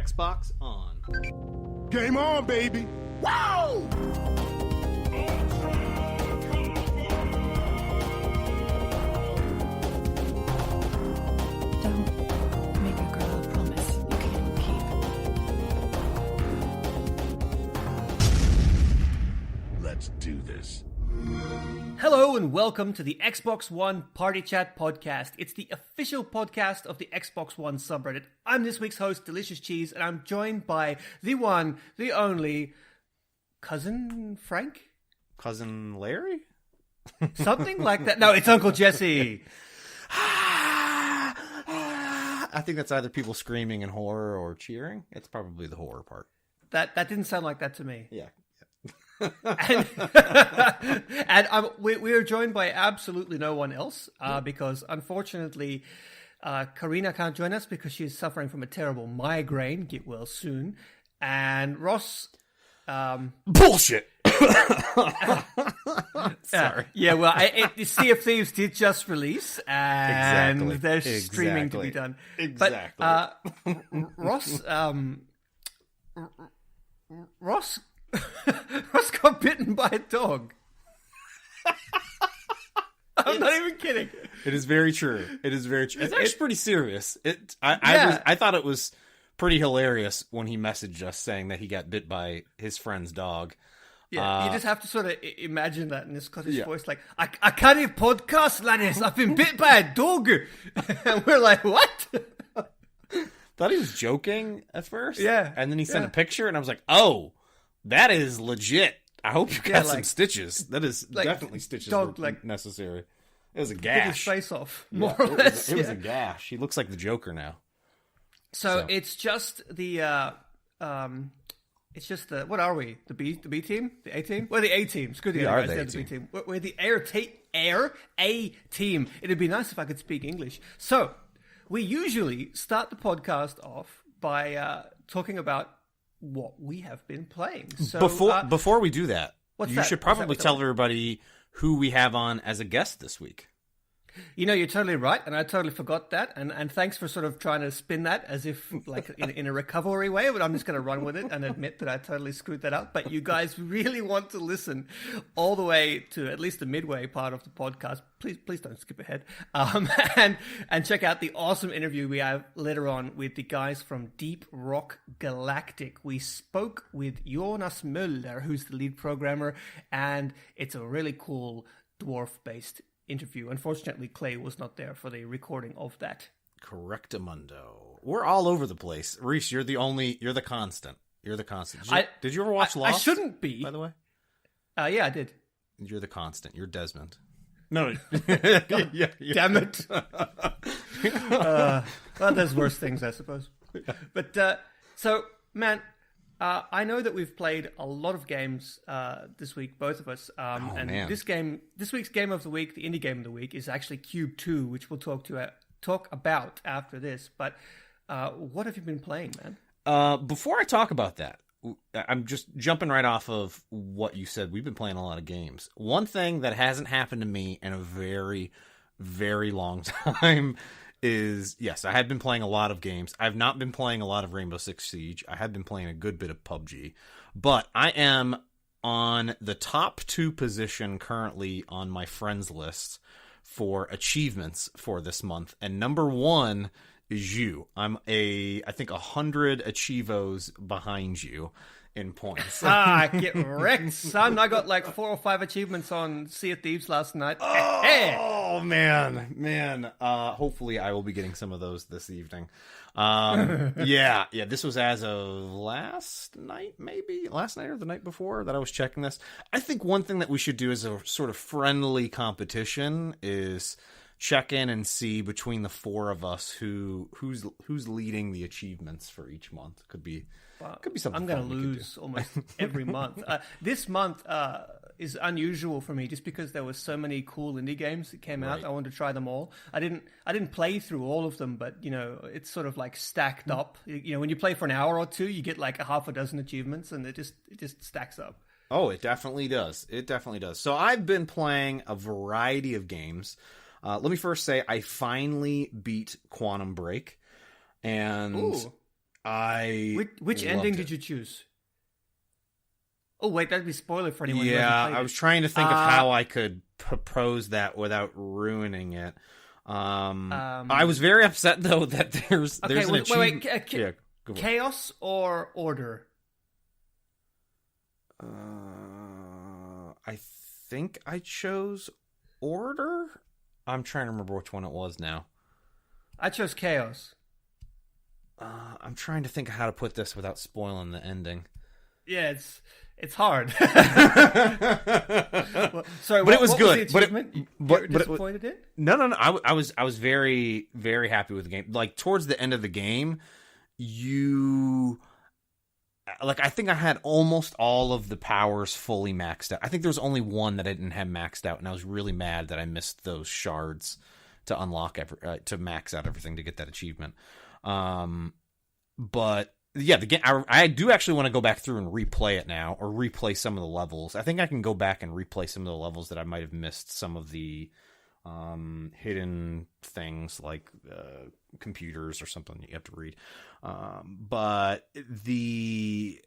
Xbox on. Game on, baby! Wow! Don't make a girl a promise you can't keep. Let's do this. Hello and welcome to the Xbox One Party Chat podcast. It's the official podcast of the Xbox One subreddit. I'm this week's host, Delicious Cheese, and I'm joined by the one, the only, Cousin Frank? Cousin Larry? Something like that. No, it's Uncle Jesse. I think that's either people screaming in horror or cheering. It's probably the horror part. That didn't sound like that to me. Yeah. and we are joined by absolutely no one else because unfortunately Karina can't join us because she's suffering from a terrible migraine. Get well soon. And Ross Bullshit. Sorry. Yeah, well, the Sea of Thieves did just release, and Exactly. there's streaming to be done. Exactly. But Ross Ross got bitten by a dog. I'm not even kidding. It is very true. It is very true. It's actually pretty serious. I thought it was pretty hilarious when he messaged us saying that he got bit by his friend's dog. Yeah, you just have to sort of imagine that in this Scottish voice, like, I can't have podcast, laddies. I've been bit by a dog. And we're like, what? Thought he was joking at first. Yeah. And then he sent a picture, and I was like, oh, that is legit. I hope you got some stitches. That is definitely stitches dog, were necessary. It was a Bit gash. his face off, more or less. It was a gash. He looks like the Joker now. So it's just the what are we? The B team? The A team? We're the A team. Screw the other guys. The B team. We're the A team. It'd be nice if I could speak English. So we usually start the podcast off by talking about what we have been playing. So before we do that, you should probably tell everybody who we have on as a guest this week. You know, you're totally right, and I totally forgot that. And thanks for sort of trying to spin that as if, like, in a recovery way, but I'm just going to run with it and admit that I totally screwed that up. But you guys really want to listen all the way to at least the midway part of the podcast. Please don't skip ahead. And check out the awesome interview we have later on with the guys from Deep Rock Galactic. We spoke with Jonas Möller, who's the lead programmer, and it's a really cool dwarf-based interview. Unfortunately, Clay was not there for the recording of that. Correctamundo. We're all over the place. Rhys, you're the constant. You're the constant. Did you ever watch Lost? I shouldn't be. By the way? Yeah, I did. You're the constant. You're Desmond. No. yeah. Damn it. Well, there's worse things, I suppose. But, so, man, I know that we've played a lot of games this week, both of us. Man. This week's game of the week, the indie game of the week, is actually Q.U.B.E, which we'll talk about after this. But what have you been playing, man? Before I talk about that, I'm just jumping right off of what you said. We've been playing a lot of games. One thing that hasn't happened to me in a very, very long time is, yes, I have been playing a lot of games. I've not been playing a lot of Rainbow Six Siege. I have been playing a good bit of PUBG. But I am on the top 2 position currently on my friends list for achievements for this month. And number 1 is you. I'm I think 100 achievos behind you in points. Get wrecked, son. I got like 4 or 5 achievements on Sea of Theives last night. Oh, man. Hopefully I will be getting some of those this evening. Yeah, this was as of last night or the night before that I was checking this. I think one thing that we should do as a sort of friendly competition is check in and see between the 4 of us who's leading the achievements for each month. Could be something. I'm going to lose almost every month. This month is unusual for me just because there were so many cool indie games that came out. I wanted to try them all. I didn't play through all of them, but it's sort of like stacked up. When you play for an hour or 2, you get like a half a dozen achievements, and it just stacks up. Oh, it definitely does. So I've been playing a variety of games. Let me first say I finally beat Quantum Break, and Which ending did you choose? Oh wait, that'd be spoiler for anyone. Yeah, who hasn't played I it. was trying to think of how I could propose that without ruining it. I was very upset though that there's an achievement. Wait, yeah, go for it. chaos or order? I think I chose order. I'm trying to remember which one it was now. I chose chaos. I'm trying to think of how to put this without spoiling the ending. Yeah, it's hard. Well, sorry, But it was what good. Was the But achievement you were disappointed in? No. I was very, very happy with the game. Like towards the end of the game, I think I had almost all of the powers fully maxed out. I think there was only one that I didn't have maxed out, and I was really mad that I missed those shards to unlock to max out everything to get that achievement. But yeah, the game. I do actually want to go back through and replay it now, or replay some of the levels. I think I can go back and replay some of the levels that I might have missed. Some of the hidden things like computers or something that you have to read. But the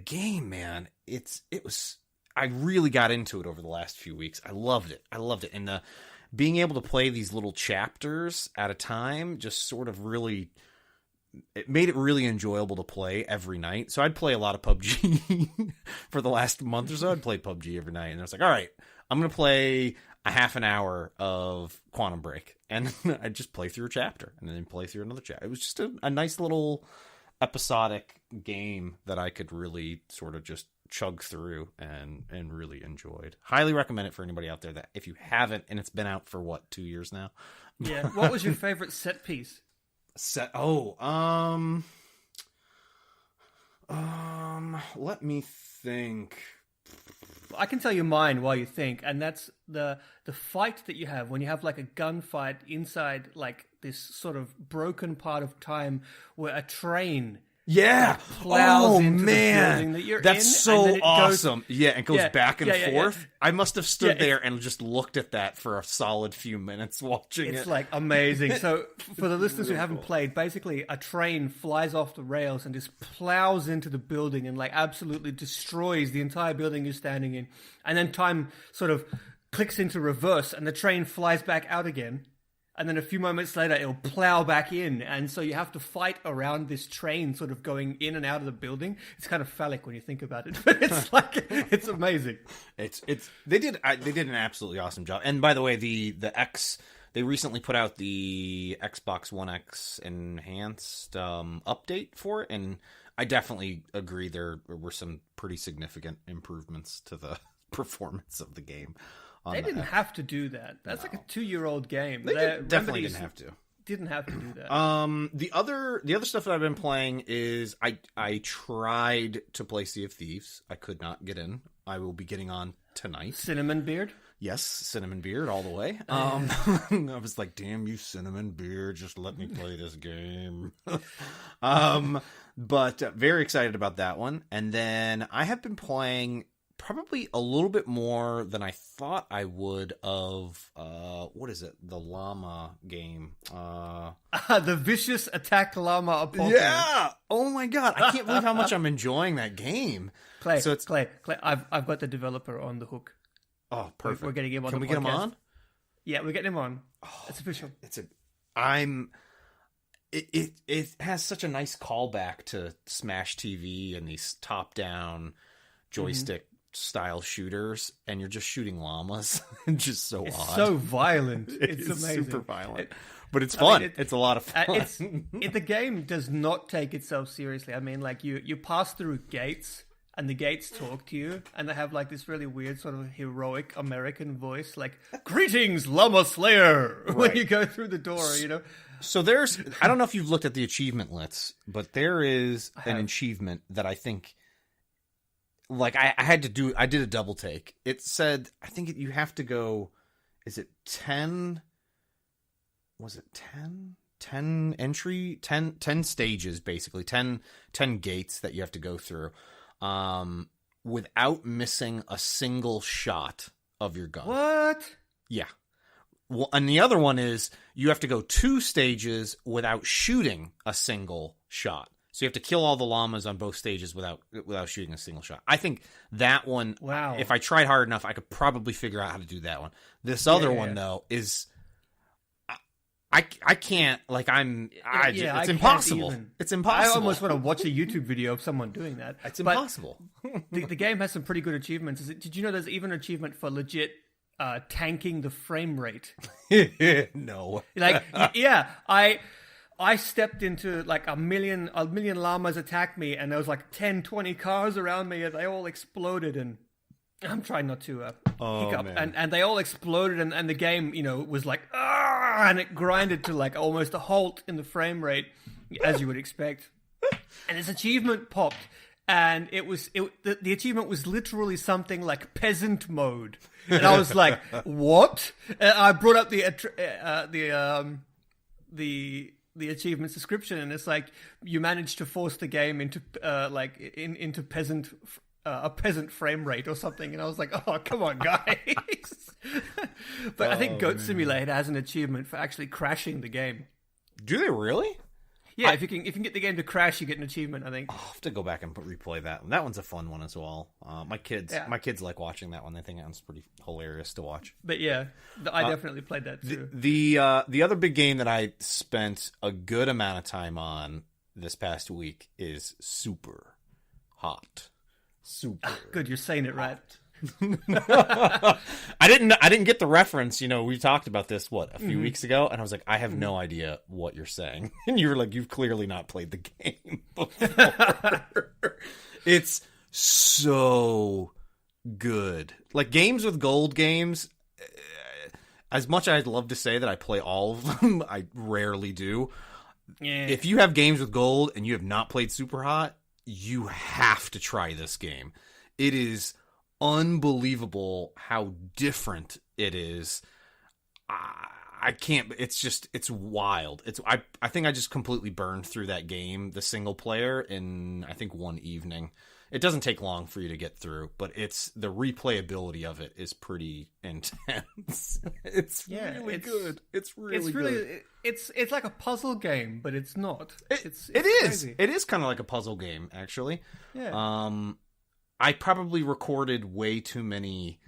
game, man, it was. I really got into it over the last few weeks. I loved it, and being able to play these little chapters at a time just sort of really. It made it really enjoyable to play every night. So I'd play a lot of PUBG for the last month or so. I'd play PUBG every night, and I was like, all right, I'm going to play a half an hour of Quantum Break, and I'd just play through a chapter and then play through another chapter. It was just a nice little episodic game that I could really sort of just chug through and really enjoyed. Highly recommend it for anybody out there that if you haven't, and it's been out for 2 years now. Yeah. What was your favorite set piece? Let me think. I can tell you mine while you think, and that's the fight that you have when you have like a gunfight inside like this sort of broken part of time where a train plows into the building that you're that's in, so and then it awesome. goes, it goes back and forth. Yeah. I must have stood Yeah, there and just looked at that for a solid few minutes watching it. It's like amazing. So for the listeners who haven't played, basically a train flies off the rails and just plows into the building and like absolutely destroys the entire building you're standing in. And then time sort of clicks into reverse and the train flies back out again. And then a few moments later, it'll plow back in. And so you have to fight around this train sort of going in and out of the building. It's kind of phallic when you think about it, but it's like, it's amazing. They did an absolutely awesome job. And by the way, they recently put out the Xbox One X enhanced update for it. And I definitely agree there were some pretty significant improvements to the performance of the game. They didn't have to do that. That's like a 2-year-old game. They definitely didn't have to. Didn't have to do that. The other stuff that I've been playing is I tried to play Sea of Thieves. I could not get in. I will be getting on tonight. Cinnamon Beard? Yes, Cinnamon Beard all the way. I was like, damn you, Cinnamon Beard, just let me play this game. But very excited about that one. And then I have been playing probably a little bit more than I thought I would of what is it? The llama game. The Vicious Attack Llama Apocalypse. Yeah. Oh my god. I can't believe how much I'm enjoying that game. Clay, I've got the developer on the hook. Oh, perfect. We're getting him on. Can the we get him podcast. on? Yeah, we're getting him on. It's official. It has such a nice callback to Smash TV and these top-down joystick style shooters, and you're just shooting llamas. It's just so It's odd. so violent. It's It's amazing. super violent. But it's fun. It's a lot of fun. The game does not take itself seriously. I mean, like you pass through gates, and the gates talk to you, and they have like this really weird sort of heroic American voice, like "Greetings, Llama Slayer," when you go through the door. You know. So I don't know if you've looked at the achievement lists, but there is an achievement that I think, like I did a double take. It said, I think you have to go, is it 10? Was it 10? 10 entry, 10 stages, basically 10 gates that you have to go through, without missing a single shot of your gun. What? Yeah. Well, and the other one is you have to go 2 stages without shooting a single shot. So you have to kill all the llamas on both stages without shooting a single shot. I think that one, Wow. if I tried hard enough, I could probably figure out how to do that one. This other one, though, is... I can't, like, it's impossible. It's impossible. I almost want to watch a YouTube video of someone doing that. It's impossible. The game has some pretty good achievements. Did you know there's even an achievement for legit tanking the frame rate? No. Like, yeah, I stepped into like a million llamas attacked me, and there was like 10, 20 cars around me, and they all exploded, and I'm trying not to hiccup, and they all exploded, and the game, was like, and it grinded to like almost a halt in the frame rate, as you would expect. And this achievement popped, and the achievement was literally something like peasant mode, and I was like, what? And I brought up the achievement's description, and it's like you managed to force the game into into peasant. A peasant frame rate or something, and I was like, "Oh, come on, guys!" But I think Goat Simulator has an achievement for actually crashing the game. Do they really? Yeah, if you can get the game to crash, you get an achievement. I think. I'll have to go back and replay that one. That one's a fun one as well. My kids like watching that one. They think that one's pretty hilarious to watch. But yeah, I definitely played that too. The other big game that I spent a good amount of time on this past week is Super Hot. Super good, you're saying it right. I didn't get the reference. We talked about this a few weeks ago, and I was like, I have no idea what you're saying, and you were like, you've clearly not played the game before. It's so good. Like, games with gold games, as much as I'd love to say that I play all of them, I rarely do. Yeah. If you have games with gold and you have not played Super Hot, you have to try this game. It is unbelievable how different it is. I can't. It's wild. I think I just completely burned through that game, the single player, in I think one evening. It doesn't take long for you to get through, but the replayability of it is pretty intense. It's really good. It's really good. It's like a puzzle game, but it's not. It is. Crazy. It is kind of like a puzzle game, actually. Yeah. I probably recorded way too many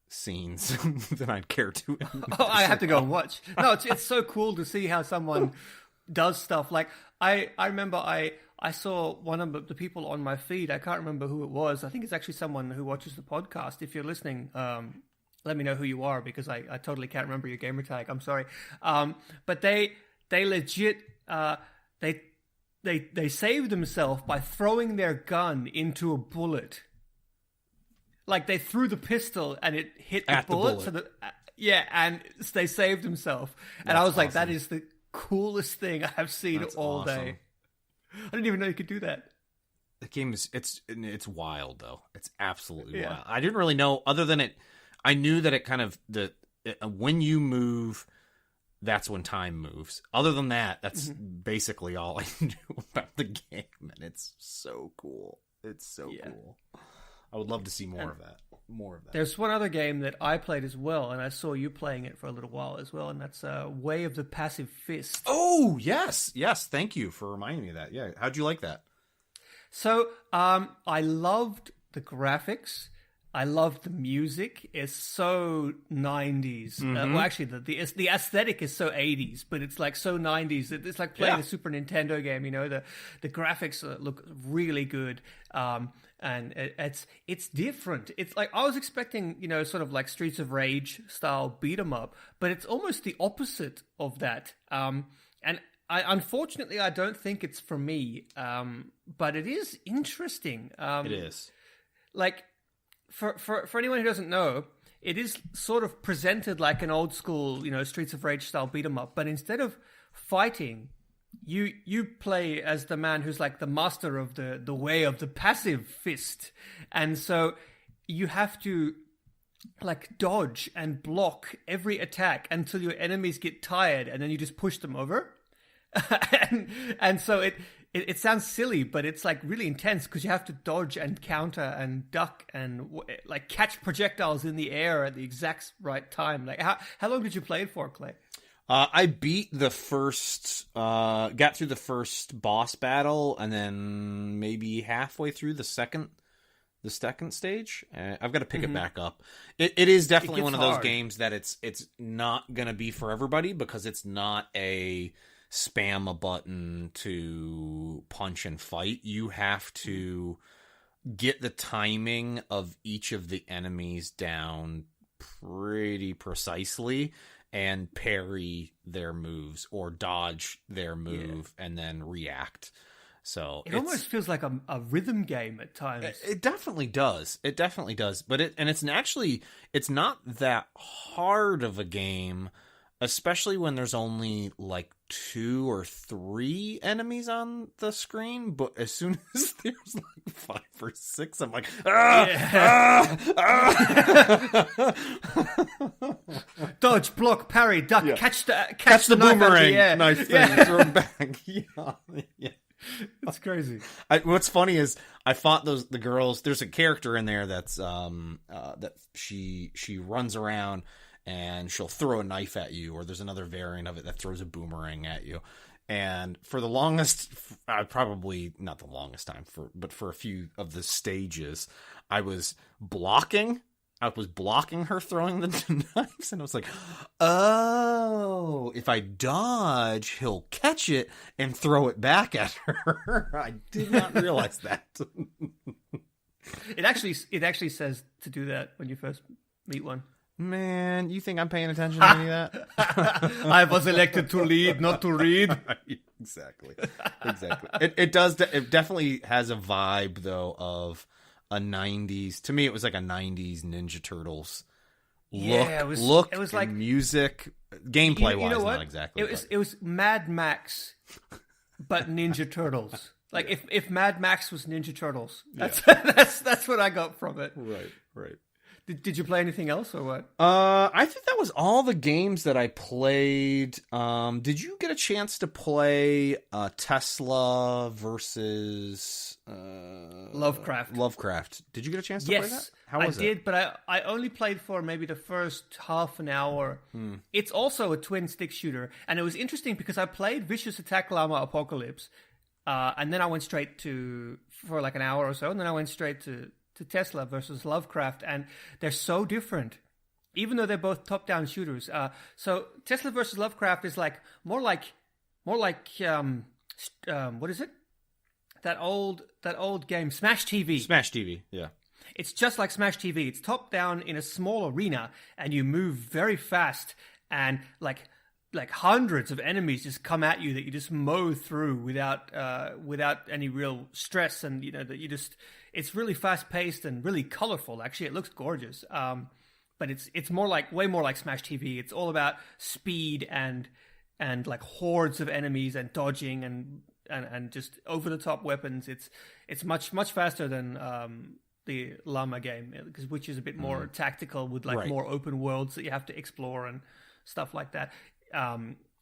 scenes than I'd care to. I have to go and watch. No, it's so cool to see how someone does stuff. Like I remember I saw one of the people on my feed. I can't remember who it was. I think it's actually someone who watches the podcast. If you're listening, let me know who you are, because I totally can't remember your gamer tag. I'm sorry. But they legit they saved themselves by throwing their gun into a bullet. Like, they threw the pistol and it hit the bullet. So and they saved themselves. And I was like, that is the coolest thing I've seen all day. I didn't even know you could do that. The game is it's wild, though. It's absolutely wild. I didn't really know, other than it. I knew that it kind of when you move, that's when time moves. Other than that, that's basically all I knew about the game, and it's so cool. It's so cool. I would love to see more of that. There's one other game that I played as well, and I saw you playing it for a little while as well, and that's Way of the Passive Fist. Oh, yes. Yes, thank you for reminding me of that. Yeah, how'd you like that? So, I loved the graphics. I loved the music. It's so 90s. Well, actually, the aesthetic is so 80s, but it's like so 90s. It's like playing a Super Nintendo game. The graphics look really good. And it's different. It's like, I was expecting, sort of like Streets of Rage style beat 'em up, but it's almost the opposite of that. And unfortunately, I don't think it's for me. But it is interesting. It is. Like, for anyone who doesn't know, it is sort of presented like an old school, Streets of Rage style beat 'em up, but instead of fighting, you play as the man who's like the master of the way of the passive fist. And so you have to like dodge and block every attack until your enemies get tired, and then you just push them over. and so it sounds silly, but it's like really intense, because you have to dodge and counter and duck and like catch projectiles in the air at the exact right time. Like, how long did you play it for, Clay? I beat the first, got through the first boss battle, and then maybe halfway through the second stage. I've got to pick it back up. It is definitely one of those games that it's not gonna be for everybody, because it's not a spam a button to punch and fight. You have to get the timing of each of the enemies down pretty precisely and parry their moves or dodge their move and then react. So it almost feels like a rhythm game at times. It definitely does. It definitely does. But it's not that hard of a game, especially when there's only like 2 or 3 enemies on the screen. But as soon as there's like 5 or 6, I'm like, dodge, block, parry, duck, catch the boomerang, knife thing, throw it back. Yeah. It's crazy. What's funny is I fought the girls. There's a character in there that's that she runs around and she'll throw a knife at you, or there's another variant of it that throws a boomerang at you. And for the longest, probably not the longest time, but for a few of the stages, I was blocking her throwing the knives, and I was like, oh, if I dodge, he'll catch it and throw it back at her. I did not realize that. It actually says to do that when you first meet one. Man, you think I'm paying attention to any of that? I was elected to lead, not to read. Exactly. It does. It definitely has a vibe, though, of a 90s. To me, it was like a 90s Ninja Turtles look. Yeah, it was like music, gameplay wise, not exactly. It was Mad Max, but Ninja Turtles. Like if Mad Max was Ninja Turtles, that's what I got from it. Right. Did you play anything else or what? I think that was all the games that I played. Did you get a chance to play Tesla versus Lovecraft? Did you get a chance to play that? How was it? I did, but I only played for maybe the first half an hour. It's also a twin stick shooter, and it was interesting because I played Vicious Attack Llama Apocalypse, and then I went straight for like an hour or so, and then I went straight to Tesla versus Lovecraft, and they're so different, even though they're both top-down shooters. So Tesla versus Lovecraft is like more like what is it? That old game, Smash TV. Smash TV, yeah. It's just like Smash TV. It's top-down in a small arena, and you move very fast, and like hundreds of enemies just come at you that you just mow through without any real stress, and that you just. It's really fast paced and really colorful. Actually, it looks gorgeous. But it's way more like Smash TV. It's all about speed and like hordes of enemies and dodging and just over the top weapons. It's much faster than the Llama game, which is a bit more tactical with more open worlds that you have to explore and stuff like that.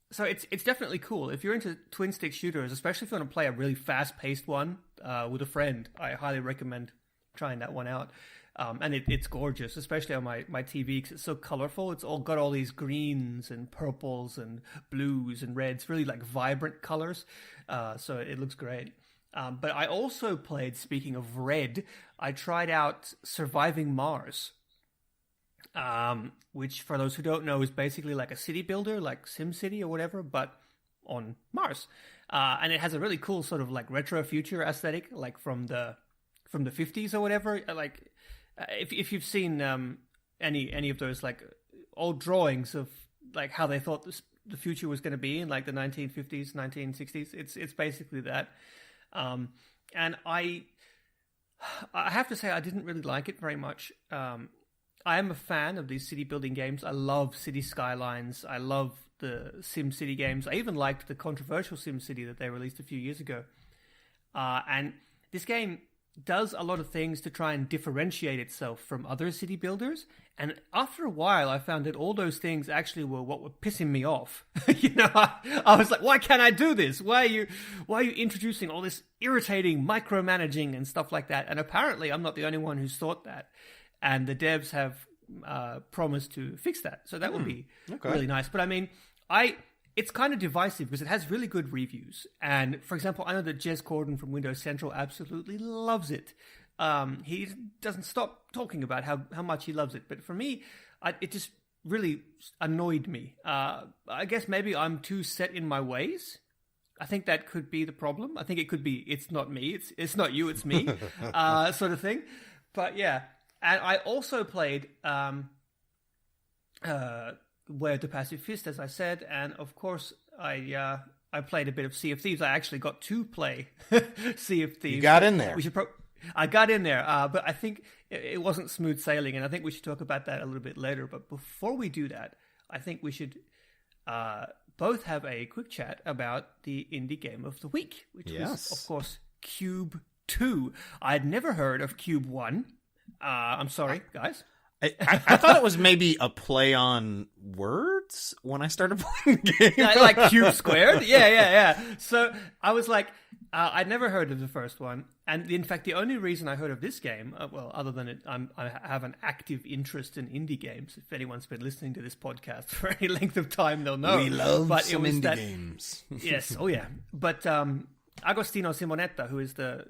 So it's definitely cool. If you're into twin stick shooters, especially if you want to play a really fast paced one with a friend, I highly recommend trying that one out. And it's gorgeous, especially on my TV because it's so colorful. It's all got all these greens and purples and blues and reds, really like vibrant colors. So it looks great. But I also played, speaking of red, I tried out Surviving Mars. Which, for those who don't know, is basically like a city builder, like SimCity or whatever, but on Mars. And it has a really cool sort of like retro future aesthetic, like from the 50s or whatever. Like, if you've seen any of those like old drawings of like how they thought the future was going to be in like the 1950s, 1960s, it's basically that. And I have to say I didn't really like it very much. I am a fan of these city building games. I love City Skylines. I love the SimCity games. I even liked the controversial SimCity that they released a few years ago. And this game does a lot of things to try and differentiate itself from other city builders. And after a while, I found that all those things actually were what were pissing me off. I was like, why can't I do this? Why are you introducing all this irritating micromanaging and stuff like that? And apparently, I'm not the only one who's thought that. And the devs have promised to fix that. So that would be really nice. But I mean, It's kind of divisive because it has really good reviews. And for example, I know that Jez Corden from Windows Central absolutely loves it. He doesn't stop talking about how much he loves it. But for me, it just really annoyed me. I guess maybe I'm too set in my ways. I think that could be the problem. I think it could be it's not me, it's not you, it's me, sort of thing. But yeah, and I also played Where the Passive Fist, as I said, and of course I played a bit of Sea of Thieves. I actually got to play Sea of Thieves. You got in there. I got in there, but I think it wasn't smooth sailing, and I think we should talk about that a little bit later. But before we do that, I think we should both have a quick chat about the indie game of the week, which was, of course, Q.U.B.E 2. I'd never heard of Q.U.B.E 1. I'm sorry, guys. I thought it was maybe a play on words when I started playing the game. Like Cube Squared? Yeah. So I was like, I'd never heard of the first one. And in fact, the only reason I heard of this game, well, other than I have an active interest in indie games. If anyone's been listening to this podcast for any length of time, they'll know. We love some indie games. Yes, oh yeah. But Agostino Simonetta, who is the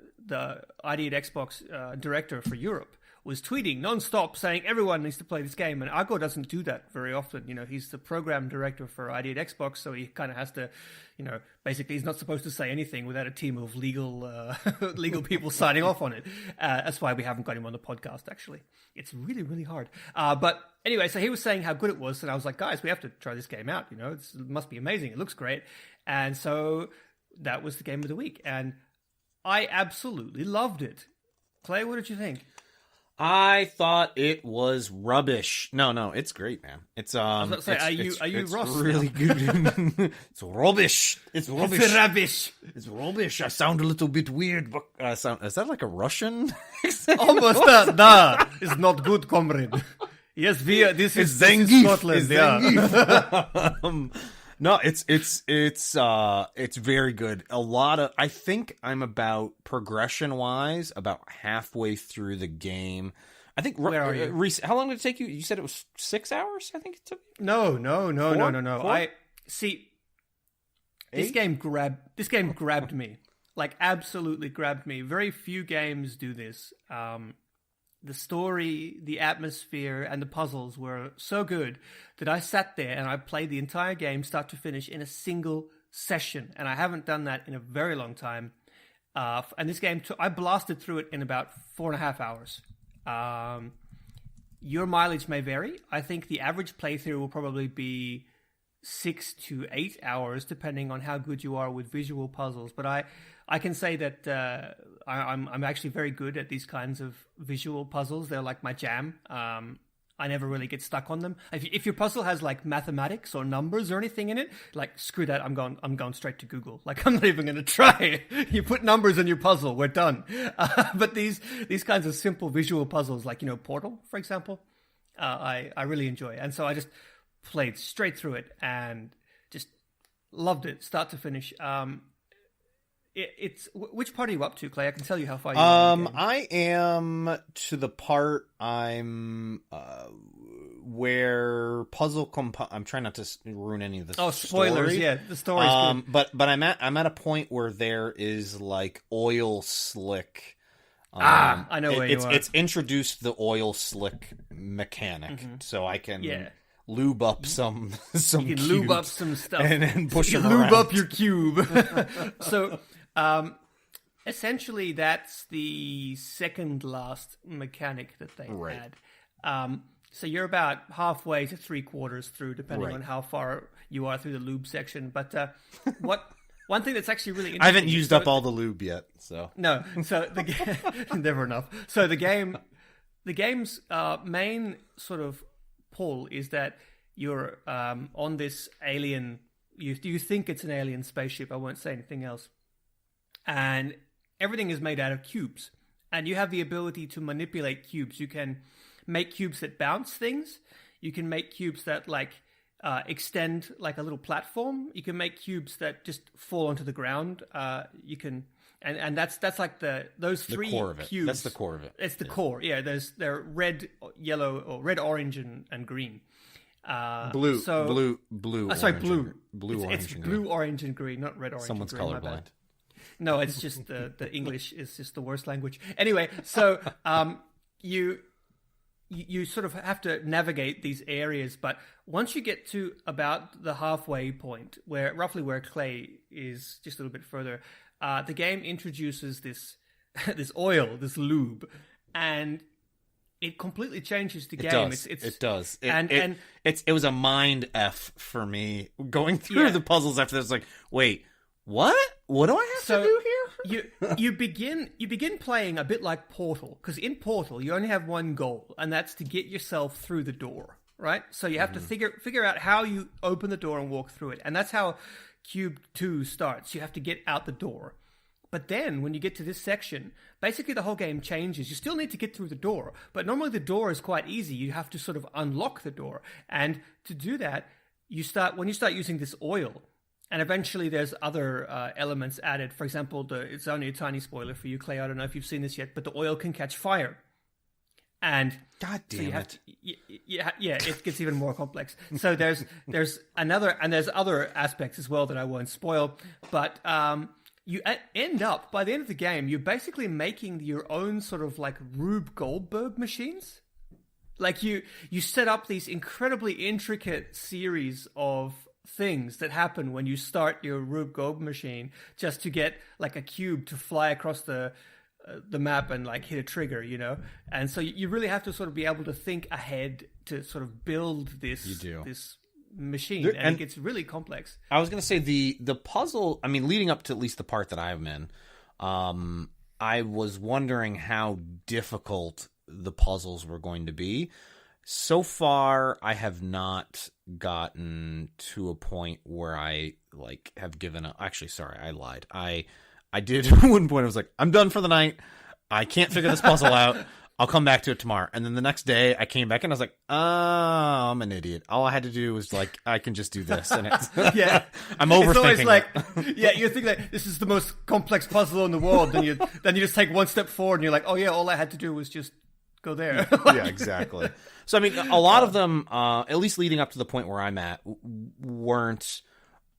ID at Xbox director for Europe, was tweeting non-stop saying everyone needs to play this game, and Ago doesn't do that very often. You know, he's the program director for ID at Xbox, so he kind of has to, you know, basically he's not supposed to say anything without a team of legal people signing off on it. That's why we haven't got him on the podcast, actually. It's really, really hard. But anyway, so he was saying how good it was, and I was like, guys, we have to try this game out. You know, it must be amazing. It looks great. And so that was the game of the week, and I absolutely loved it. Clay, what did you think? I thought it was rubbish. No, it's great, man. It's I was about to say, are you Ross? Really good. It's rubbish. It's rubbish. It's rubbish. It's rubbish. I sound a little bit weird, but is that like a Russian? Almost. It's not good, comrade. Yes, this is Scotland. No, it's very good. I think I'm about progression wise about halfway through the game. I think. Where are you? Rhys, how long did it take you? You said it was 6 hours. I think it took. No. Four? I see. This game grabbed me, like absolutely grabbed me. Very few games do this. The story, the atmosphere, and the puzzles were so good that I sat there and I played the entire game, start to finish, in a single session. And I haven't done that in a very long time. And this game, I blasted through it in about 4.5 hours. Your mileage may vary. I think the average playthrough will probably be 6 to 8 hours, depending on how good you are with visual puzzles. But I can say that I'm actually very good at these kinds of visual puzzles. They're like my jam. I never really get stuck on them. If your puzzle has like mathematics or numbers or anything in it, like screw that. I'm going straight to Google. Like I'm not even going to try. You put numbers in your puzzle, we're done. But these kinds of simple visual puzzles, like Portal, for example, I really enjoy. And so I just played straight through it and just loved it, start to finish. It's which part are you up to, Clay? I can tell you how far you are. I am to the part I'm where puzzle I'm trying not to ruin any of the spoilers. Story. Yeah, the story's good. But I'm at a point where there is like oil slick. I know where you are. It's introduced the oil slick mechanic, so I can lube up some you can lube up some stuff and push them lube around. up your cube. So essentially that's the second last mechanic that they had. So you're about halfway to 3/4 through, depending on how far you are through the lube section. But one thing that's actually really interesting, I haven't used up all the lube yet, so no. So never enough. So the game's main sort of pull is that you're on this alien. You think it's an alien spaceship. I won't say anything else. And everything is made out of cubes, and you have the ability to manipulate cubes. You can make cubes that bounce things. You can make cubes that extend like a little platform. You can make cubes that just fall onto the ground. You can, and that's like those three core of it. cubes. That's the core of it. It's the core. Yeah, they're red, yellow, or red, orange, and green. Blue, So, blue. sorry, orange, blue. and- blue, orange, It's and blue, green. orange, and green, not red, orange, Someone's and green. My bad. colorblind. No, it's just the English is just the worst language. Anyway, so you sort of have to navigate these areas, but once you get to about the halfway point, roughly where Clay is, just a little bit further, the game introduces this this oil, this lube, and it completely changes the game. It does. It was a mind f for me going through the puzzles after this. Like, wait, what? What do I have to do here? you begin playing a bit like Portal, because in Portal you only have one goal, and that's to get yourself through the door, right? So you have to figure out how you open the door and walk through it, and that's how Q.U.B.E 2 starts. You have to get out the door. But then, when you get to this section, basically the whole game changes. You still need to get through the door, but normally the door is quite easy. You have to sort of unlock the door, and to do that, when you start using this oil, and eventually there's other elements added. For example, it's only a tiny spoiler for you, Clay. I don't know if you've seen this yet, but the oil can catch fire. And God damn it! Yeah, it gets even more complex. So there's other aspects as well that I won't spoil, but you end up, by the end of the game, you're basically making your own sort of like Rube Goldberg machines. Like you set up these incredibly intricate series of things that happen when you start your Rube Goldberg machine, just to get like a cube to fly across the map and like hit a trigger, you know. And so you really have to sort of be able to think ahead to sort of build this machine, and it gets really complex. I was going to say the puzzle, I mean, leading up to at least the part that I'm in, I was wondering how difficult the puzzles were going to be. So far, I have not gotten to a point where I like have given up. Actually, sorry, I lied. I did at one point. I was like, I'm done for the night. I can't figure this puzzle out. I'll come back to it tomorrow. And then the next day I came back and I was like, oh, I'm an idiot. All I had to do was like, I can just do this. And it's, I'm overthinking. It's always like, you think like this is the most complex puzzle in the world. Then you just take one step forward and you're like, oh yeah, all I had to do was just go there. Yeah, exactly. So, I mean, a lot of them, at least leading up to the point where I'm at, weren't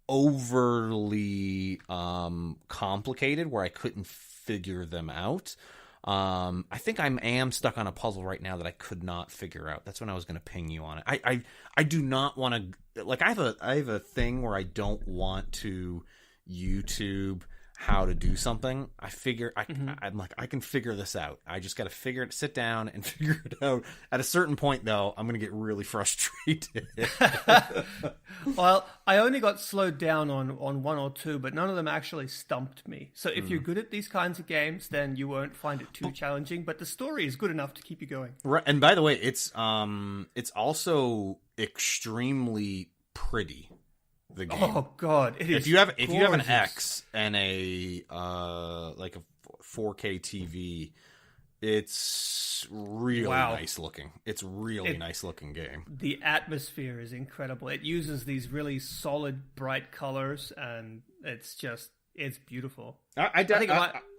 overly complicated where I couldn't figure them out. I think I am stuck on a puzzle right now that I could not figure out. That's when I was going to ping you on it. I do not want to, like, I have a thing where I don't want to YouTube how to do something. I'm like, I can figure this out. I just got to sit down and figure it out. At a certain point, though, I'm going to get really frustrated. Well, I only got slowed down on one or two, but none of them actually stumped me. So if you're good at these kinds of games, then you won't find it too challenging. But the story is good enough to keep you going. Right, and by the way, it's also extremely pretty. The game. Oh God! If you have an X and a like a 4K TV, it's really nice looking. It's really nice looking game. The atmosphere is incredible. It uses these really solid, bright colors, and it's beautiful. I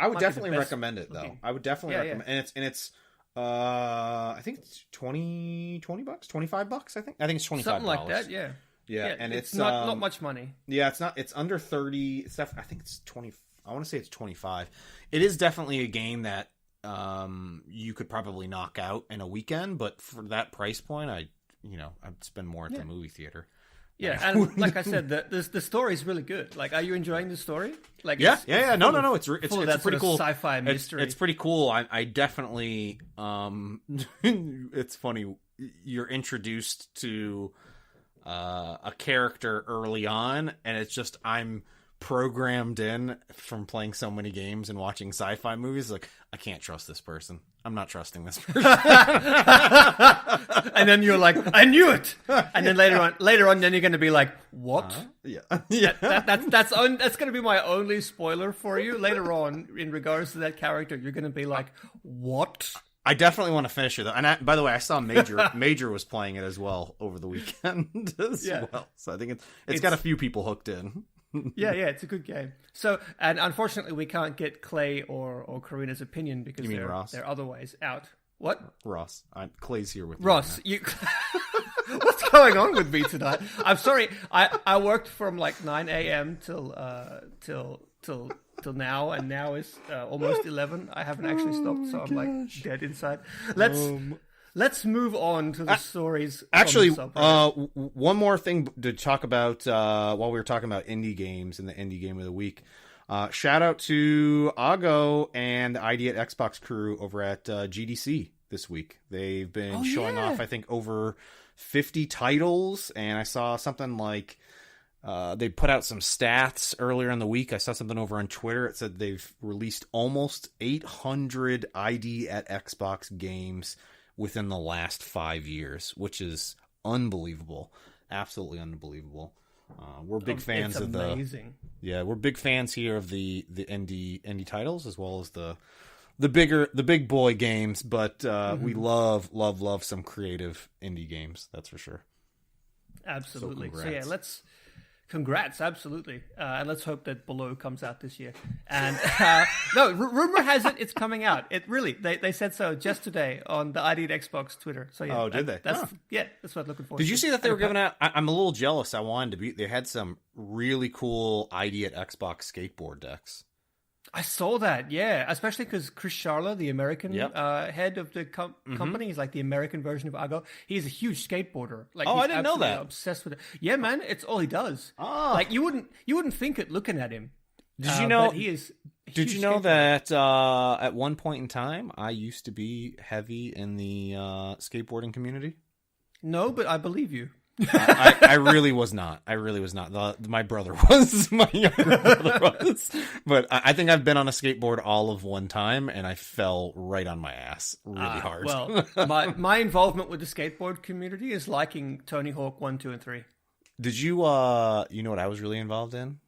would definitely recommend it though. I would definitely recommend, and it's I think it's $20, $25. I think it's $25. Something like that. Yeah. Yeah, and it's not much money. Yeah, it's not. It's under 30. I think it's 20. I want to say it's 25. It is definitely a game that you could probably knock out in a weekend, but for that price point, I'd spend more at the movie theater. Yeah, and like I said, the story is really good. Like, are you enjoying the story? Like, No. It's pretty cool. Sci-fi mystery. It's pretty cool. I definitely. It's funny. You're introduced to a character early on, and it's just I'm programmed in from playing so many games and watching sci-fi movies. Like, I can't trust this person. I'm not trusting this person. And then you're like, I knew it. And then later on, then you're going to be like, what? Yeah. That's going to be my only spoiler for you later on in regards to that character. You're going to be like, what? I definitely want to finish it though. And by the way, I saw Major was playing it as well over the weekend as well. So I think it's got a few people hooked in. yeah, it's a good game. So, and unfortunately, we can't get Clay or Karina's opinion because they're otherwise out. What? Ross. Clay's here with me Ross, right you. What's going on with me tonight? I'm sorry. I worked from like 9 a.m. till now, and now it's almost 11. I haven't actually stopped, so I'm like dead inside. Let's move on to the stories. Actually, from the subreddit. one more thing to talk about while we were talking about indie games and the indie game of the week. Shout out to Ago and the ID at Xbox crew over at GDC this week. They've been showing off, I think, over 50 titles, and I saw something like they put out some stats earlier in the week. I saw something over on Twitter. It said they've released almost 800 ID at Xbox games within the last 5 years, which is unbelievable. Absolutely unbelievable. We're big fans of the amazing. Yeah, we're big fans here of the indie titles as well as the big boy games, but we love some creative indie games, that's for sure. Absolutely. So yeah, congrats, absolutely. And let's hope that Below comes out this year. And no, rumor has it's coming out. It really, they said so just today on the ID at Xbox Twitter. So yeah, did they? Yeah, that's what I'm looking for. Did you see that they were giving out? I'm a little jealous. I wanted to be. They had some really cool ID at Xbox skateboard decks. I saw that, yeah, especially because Chris Charla, the American head of the company, is like the American version of Ago. He's a huge skateboarder. Like, I he's didn't know that. Obsessed with it. Yeah, man, it's all he does. Oh. Like you wouldn't think it looking at him. Did you know? But he is. Did you know that at one point in time I used to be heavy in the skateboarding community? No, but I believe you. I really was not. My brother was. My younger brother was. But I think I've been on a skateboard all of one time, and I fell right on my ass really hard. Well, my involvement with the skateboard community is liking Tony Hawk 1, 2, and 3. Did you, you know what I was really involved in?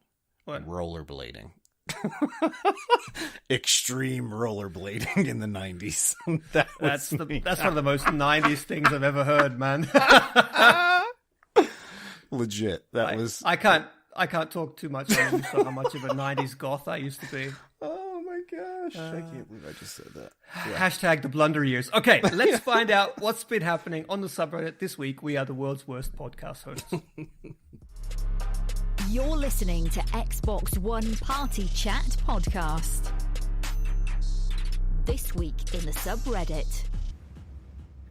What? Rollerblading. Extreme rollerblading in the 90s. That's one of the most 90s things I've ever heard, man. Legit. I can't talk too much on how much of a 90s goth I used to be. Oh my gosh. I can't believe I just said that. Yeah. Hashtag the blunder years. Okay, let's find out what's been happening on the subreddit this week. We are the world's worst podcast hosts. You're listening to Xbox One Party Chat Podcast. This week in the subreddit.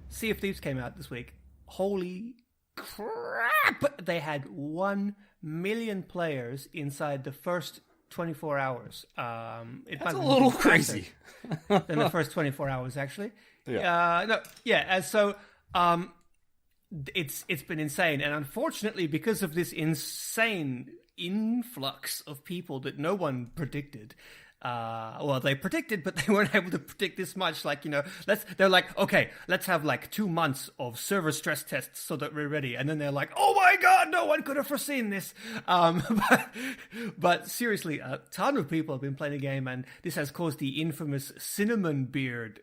Sea of Thieves came out this week. Holy crap! They had 1 million players inside the first 24 hours. That's a little crazy. Than the first 24 hours, actually. Yeah. It's been insane, and unfortunately, because of this insane influx of people that no one predicted. They predicted, but they weren't able to predict this much. Like, they're like, okay, let's have like 2 months of server stress tests so that we're ready. And then they're like, oh my God, no one could have foreseen this. But seriously, a ton of people have been playing the game, and this has caused the infamous cinnamon beard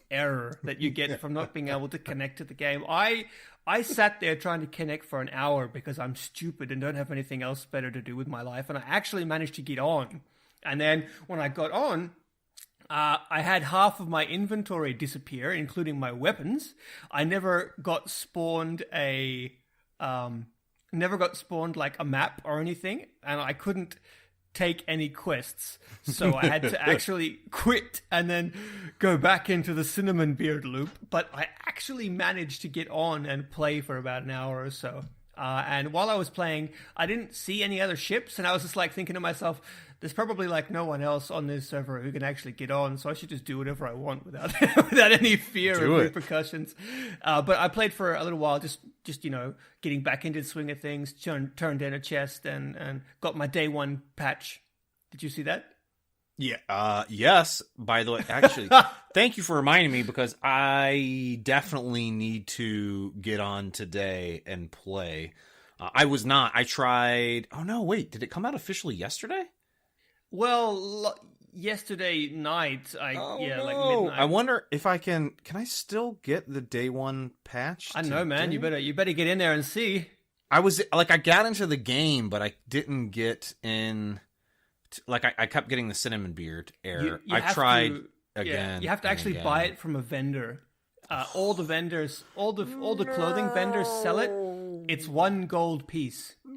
error that you get from not being able to connect to the game. I sat there trying to connect for an hour because I'm stupid and don't have anything else better to do with my life. And I actually managed to get on. And then when I got on, I had half of my inventory disappear, including my weapons. I never got spawned like a map or anything, and I couldn't take any quests. So I had to actually quit and then go back into the cinnamon beard loop. But I actually managed to get on and play for about an hour or so. And while I was playing, I didn't see any other ships, and I was just like thinking to myself, there's probably like no one else on this server who can actually get on, so I should just do whatever I want without any fear of repercussions. But I played for a little while, just getting back into the swing of things, turned in a chest, and got my day 1 patch. Did you see that? Yeah. Yes. By the way, actually, thank you for reminding me, because I definitely need to get on today and play. I was not. I tried. Oh no! Wait, did it come out officially yesterday? Well, yesterday night. Like midnight. I wonder if I can. Can I still get the day 1 patch? I don't know, man. You better get in there and see. I got into the game, but I didn't get in. I kept getting the cinnamon beard error. I tried again. You have to and actually again. buy it from a vendor. All the vendors, all the clothing vendors sell it. It's 1 gold piece. No.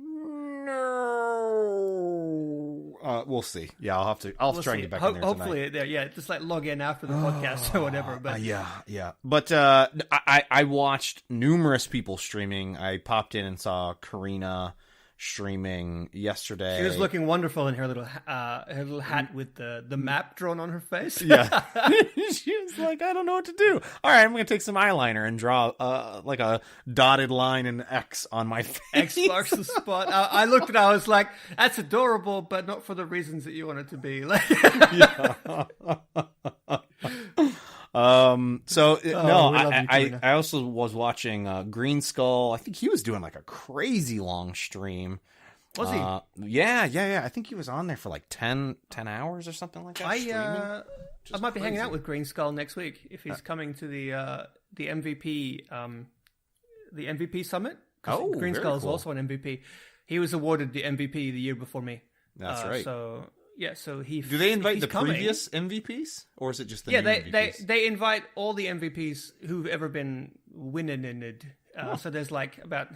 We'll see. Yeah, I'll have to try and get back in there Hopefully, tonight. just like log in after the podcast or whatever. But yeah. But I watched numerous people streaming. I popped in and saw Karina streaming yesterday. she was looking wonderful in her little hat with the map drawn on her face. Yeah. She was like, I don't know what to do. All right, I'm going to take some eyeliner and draw like a dotted line and X on my face. X marks the spot. I looked at it, I was like, that's adorable, but not for the reasons that you want it to be. Like, I also was watching Green Skull. I think he was doing like a crazy long stream. Was he? Yeah. I think he was on there for like 10 hours or something like that. I might be hanging out with Green Skull next week if he's coming to the MVP summit. Oh, Green very Skull is cool. also an MVP. He was awarded the MVP the year before me. That's right. So he Do they invite the coming, previous MVPs, or is it just the Yeah, new they MVPs? they invite all the MVPs who've ever been winning in it. So there's like about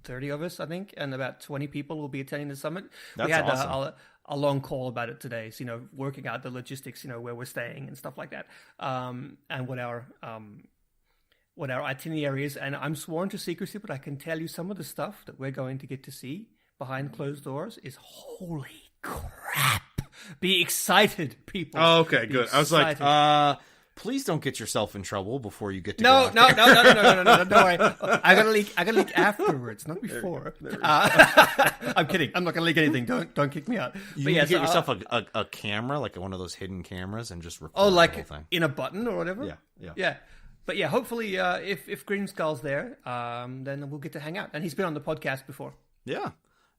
30 of us, I think, and about 20 people will be attending the summit. That's we had awesome. a long call about it today, so, working out the logistics, where we're staying and stuff like that, and what our itinerary is. And I'm sworn to secrecy, but I can tell you some of the stuff that we're going to get to see behind closed doors is holy crap. Be excited, people. Oh, okay, Be good. I was like, excited. please don't get yourself in trouble before you get to No, go out there. no, don't worry. I gotta leak afterwards, not before. I'm kidding. I'm not gonna leak anything. Don't kick me out. You But need yeah, to get so, yourself a camera, like one of those hidden cameras, and just record oh, the like whole thing. in a button or whatever. Yeah. But yeah, hopefully, if Green Skull's there, then we'll get to hang out. And he's been on the podcast before. Yeah.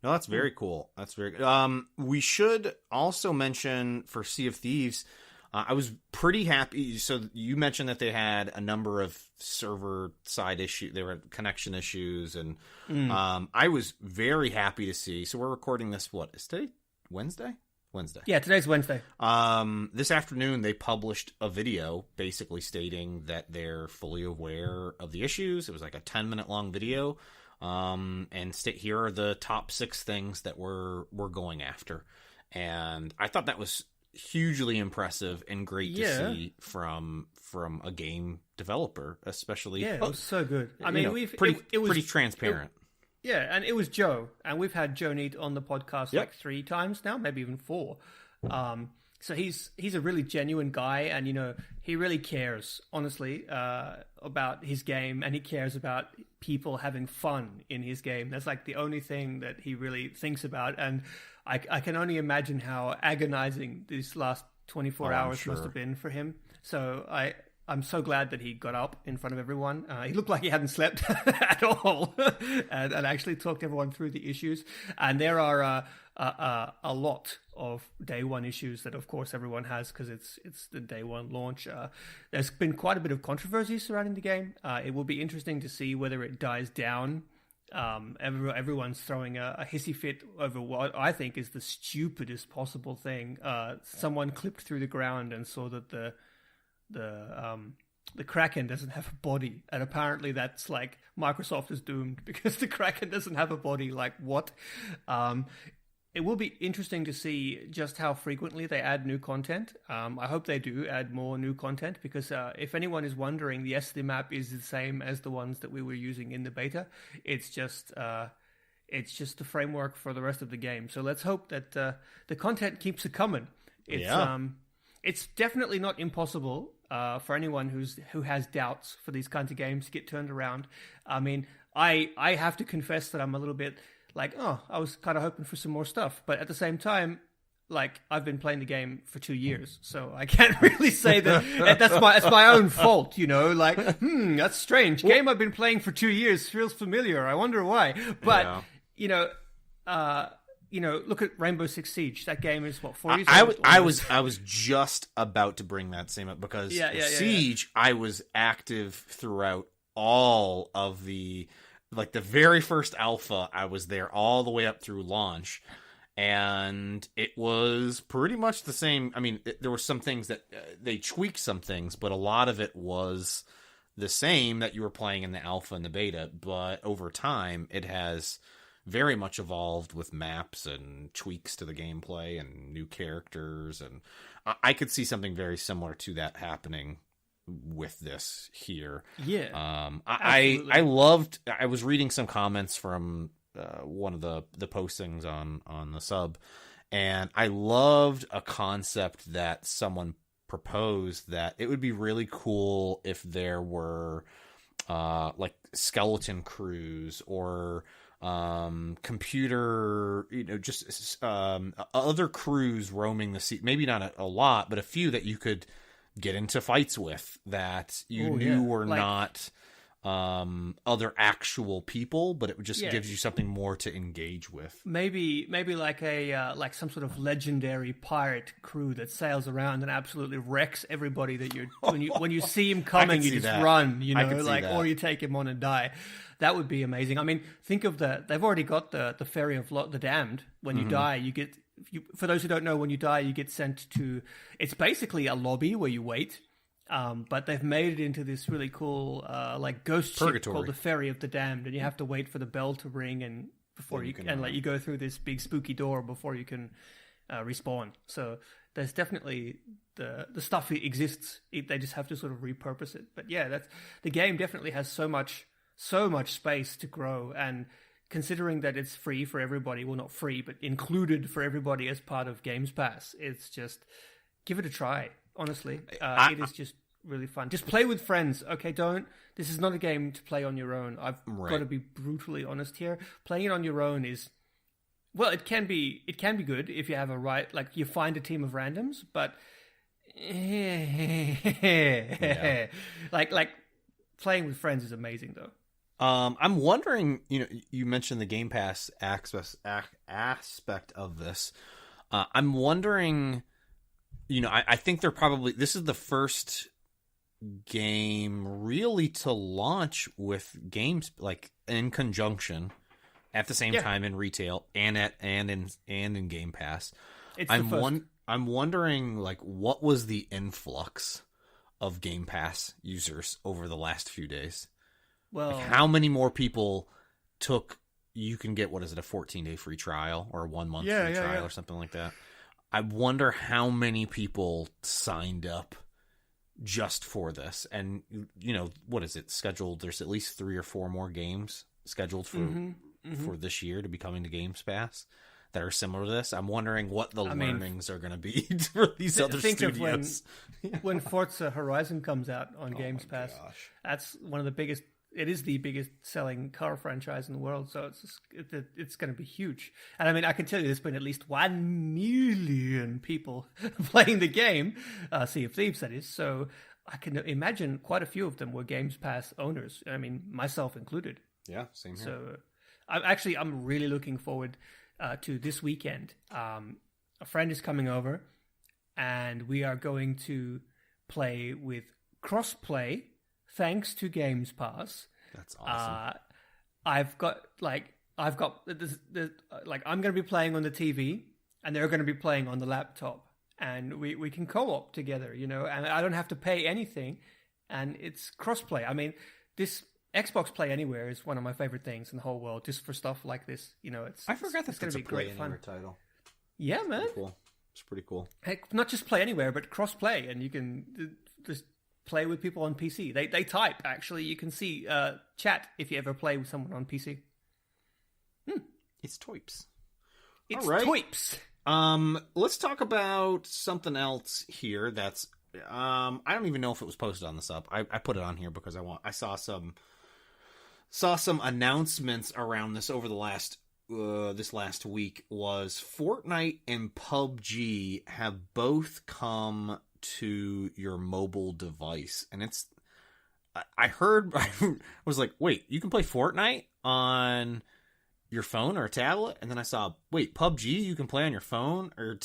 No, that's very cool. That's very good. We should also mention for Sea of Thieves, I was pretty happy. So you mentioned that they had a number of server side issues. There were connection issues. And I was very happy to see. So we're recording this, what, is today? Wednesday? Yeah, today's Wednesday. This afternoon, they published a video basically stating that they're fully aware of the issues. It was like a 10-minute long video. And here are the top 6 things that we're going after. And I thought that was hugely impressive and great to see from a game developer, especially. Yeah, it was so good. I mean, it was pretty transparent. Yeah, and it was Joe, and we've had Joe Neat on the podcast like 3 times now, maybe even 4. So he's a really genuine guy, and he really cares, honestly, about his game, and he cares about people having fun in his game. That's like the only thing that he really thinks about, and I can only imagine how agonizing these last 24 hours must have been for him. So I'm so glad that he got up in front of everyone. He looked like he hadn't slept at all, and actually talked everyone through the issues. And there are a lot of day one issues that, of course, everyone has because it's the day one launch. There's been quite a bit of controversy surrounding the game. It will be interesting to see whether it dies down. Everyone's throwing a hissy fit over what I think is the stupidest possible thing. Someone clipped through the ground and saw that the Kraken doesn't have a body, and apparently that's like Microsoft is doomed because the Kraken doesn't have a body. Like, what? It will be interesting to see just how frequently they add new content. I hope they do add more new content because if anyone is wondering, the SD map is the same as the ones that we were using in the beta. It's just the framework for the rest of the game. So let's hope that the content keeps it coming. It's definitely not impossible for anyone who has doubts for these kinds of games to get turned around. I mean, I have to confess that I'm a little bit like, I was kind of hoping for some more stuff. But at the same time, like, I've been playing the game for 2 years, so I can't really say that that's my own fault, Like, that's strange. Game I've been playing for 2 years feels familiar. I wonder why. But, look at Rainbow Six Siege. That game is, what, 4 years old? I was just about to bring that same up because Siege, I was active throughout all of the very first alpha. I was there all the way up through launch, and it was pretty much the same. I mean, there were some things that they tweaked some things, but a lot of it was the same that you were playing in the alpha and the beta. But over time, it has very much evolved with maps and tweaks to the gameplay and new characters, and I could see something very similar to that happening with this here. Yeah, I loved. I was reading some comments from one of the postings on the sub, and I loved a concept that someone proposed, that it would be really cool if there were like skeleton crews or computer, just other crews roaming the sea. Maybe not a lot, but a few that you could get into fights with that you knew were not other actual people, but it just gives you something more to engage with. Maybe like a like some sort of legendary pirate crew that sails around and absolutely wrecks everybody that you're when you see him coming, you just run, or you take him on and die. That would be amazing. I mean, think of they've already got the ferry of the damned. When you die, you get, for those who don't know, when you die, you get sent to, it's basically a lobby where you wait. But they've made it into this really cool, like ghost ship called the Ferry of the Damned, and you have to wait for the bell to ring and before you can you go through this big spooky door before you can respawn. So there's definitely the stuff exists. They just have to sort of repurpose it. But yeah, the game definitely has so much space to grow, and considering that it's free for everybody, well, not free, but included for everybody as part of Games Pass, it's just, give it a try. Honestly, it is just really fun. Just play with friends, okay? This is not a game to play on your own. I've got to be brutally honest here. Playing it on your own is, well, it can be good if you have you find a team of randoms, but like playing with friends is amazing though. I'm wondering, you mentioned the Game Pass aspect of this. I'm wondering, I think this is the first game really to launch with games like in conjunction at the same time in retail and in Game Pass. I'm wondering, like, what was the influx of Game Pass users over the last few days? Well, like, how many more people you can get, what is it, a 14-day free trial or a 1 month free trial or something like that? I wonder how many people signed up just for this. And, what is it scheduled? There's at least 3 or 4 more games scheduled for this year to be coming to Games Pass that are similar to this. I'm wondering what the learnings are going to be for these other studios. When Forza Horizon comes out on Games Pass, that's one of the biggest. It is the biggest selling car franchise in the world, so it's going to be huge. And I mean, I can tell you there's been at least 1 million people playing the game, Sea of Thieves, that is. So I can imagine quite a few of them were Games Pass owners. I mean, myself included. Yeah, same here. So I'm really looking forward to this weekend. A friend is coming over, and we are going to play with crossplay. Thanks to Games Pass. That's awesome. I'm going to be playing on the TV, and they're going to be playing on the laptop, and we can co-op together, and I don't have to pay anything, and it's crossplay. I mean, this Xbox Play Anywhere is one of my favorite things in the whole world, just for stuff like this. I forgot that's going to be Play great fun. Title. Yeah, man. Cool. It's pretty cool. Hey, not just Play Anywhere, but crossplay, and you can just play with people on PC. They type, actually. You can see chat if you ever play with someone on PC. It's Toips. It's all right. Toips. Let's talk about something else here that's I don't even know if it was posted on the sub. I put it on here because I saw some announcements around this over the this last week. Was Fortnite and PUBG have both come to your mobile device, and I was like, wait, you can play Fortnite on your phone or a tablet? And then I saw, wait, PUBG you can play on your phone or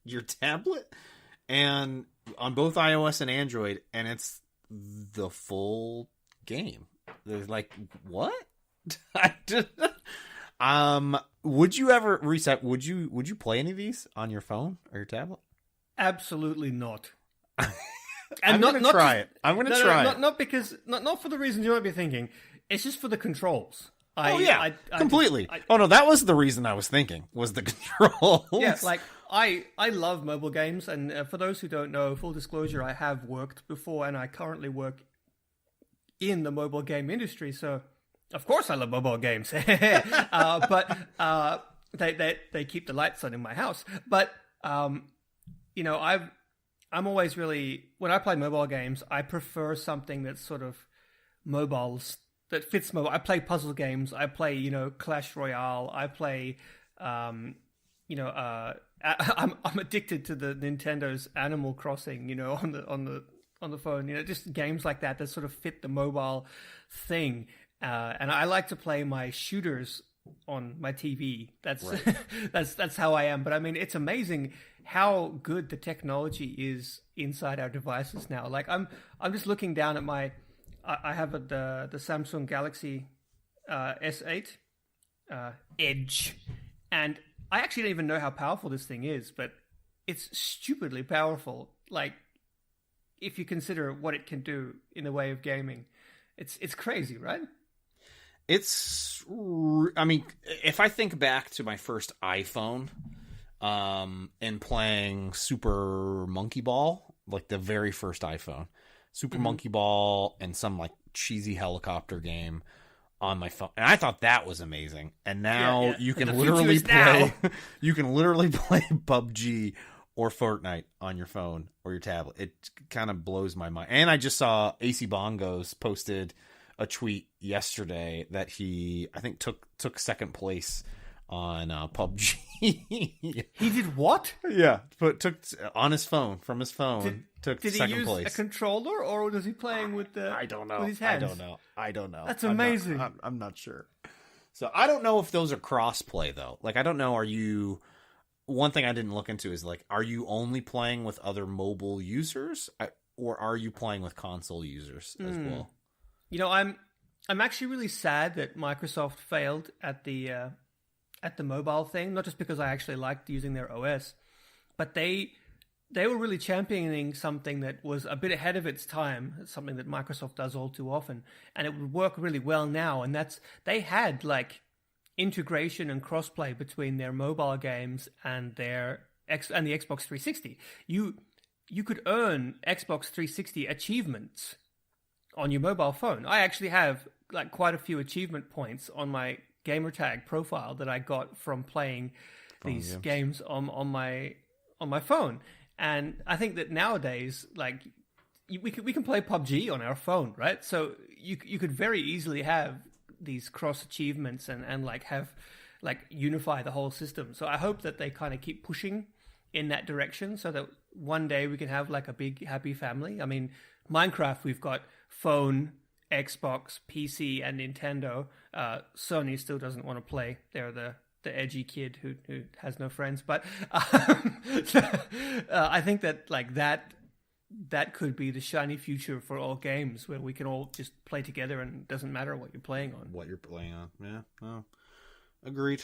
your tablet, and on both iOS and Android, and it's the full game. They're like, what? Would you ever reset? Would you play any of these on your phone or your tablet? Absolutely not. I'm going to try it. I'm going to try it. Not because not for the reasons you might be thinking. It's just for the controls. Completely. Oh no, that was the reason I was thinking, was the controls. Yeah, like I love mobile games, and for those who don't know, full disclosure, I have worked before, and I currently work in the mobile game industry. So, of course, I love mobile games. But they keep the lights on in my house. But you know, I'm always really, when I play mobile games, I prefer something that's sort of mobiles. That fits mobile. I play puzzle games. I play, you know, Clash Royale. I play, I'm addicted to the Nintendo's Animal Crossing, you know, on the phone. You know, just games like that sort of fit the mobile thing. And I like to play my shooters on my TV. That's right. that's how I am. But I mean, it's amazing how good the technology is inside our devices now. Like I'm just looking down at my. I have the Samsung Galaxy S8 Edge, and I actually don't even know how powerful this thing is, but it's stupidly powerful. Like, if you consider what it can do in the way of gaming, it's crazy, right? I mean, if I think back to my first iPhone, and playing Super Monkey Ball, like the very first iPhone. Super Monkey Ball and some like cheesy helicopter game on my phone, and I thought that was amazing. And now you can literally play you can literally play PUBG or Fortnite on your phone or your tablet. It kind of blows my mind. And I just saw AC Bongos posted a tweet yesterday that he, I think, took second place on PUBG. He did what? Yeah, but took on his phone, from his phone. Took did second he use place. A controller, or was he playing with the? I don't know. With his hands? I don't know. That's amazing. I'm not sure. So I don't know if those are cross-play though. Like, I don't know. Are you? One thing I didn't look into is like, are you only playing with other mobile users, or are you playing with console users as well? You know, I'm actually really sad that Microsoft failed at the mobile thing. Not just because I actually liked using their OS, but they were really championing something that was a bit ahead of its time. It's something that Microsoft does all too often, and it would work really well now. And that's, they had like integration and crossplay between their mobile games and the Xbox 360. You could earn Xbox 360 achievements on your mobile phone. I actually have like quite a few achievement points on my gamertag profile that I got from playing these games on my phone. And I think that nowadays, like, we can play PUBG on our phone, right? So you could very easily have these cross achievements and like have like unify the whole system. So I hope that they kind of keep pushing in that direction, so that one day we can have like a big happy family. I mean, Minecraft, we've got phone, Xbox, PC, and Nintendo. Sony still doesn't want to play. They're the edgy kid who has no friends. But I think that like that could be the shiny future for all games, where we can all just play together and it doesn't matter what you're playing on. Yeah. Oh. Agreed.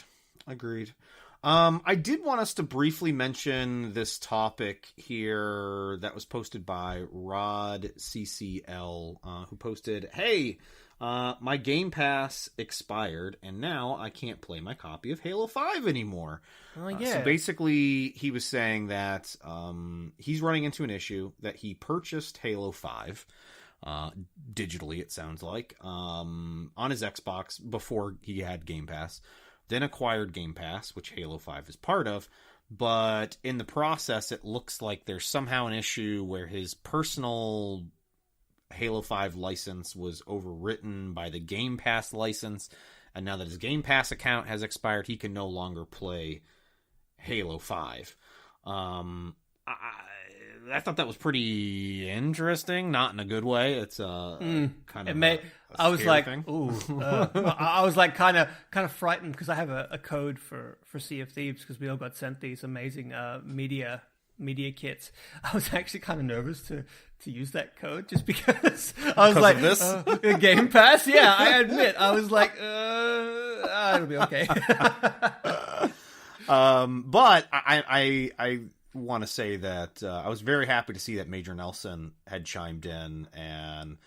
I did want us to briefly mention this topic here that was posted by Rod CCL, who posted, "Hey, my Game Pass expired, and now I can't play my copy of Halo 5 anymore." So basically, he was saying that he's running into an issue that he purchased Halo 5 digitally, it sounds like, on his Xbox before he had Game Pass. Then acquired Game Pass, which Halo 5 is part of, but in the process, it looks like there's somehow an issue where his personal Halo 5 license was overwritten by the Game Pass license, and now that his Game Pass account has expired, he can no longer play Halo 5. I thought that was pretty interesting, not in a good way. It's kind of I was like, thing. I was like kind of frightened because I have a code for Sea of Thieves, because we all got sent these amazing media kits. I was actually kind of nervous to use that code, just because I was like, of this? Game Pass. Yeah, I admit, I was like, It'll be okay. But I want to say that I was very happy to see that Major Nelson had chimed in and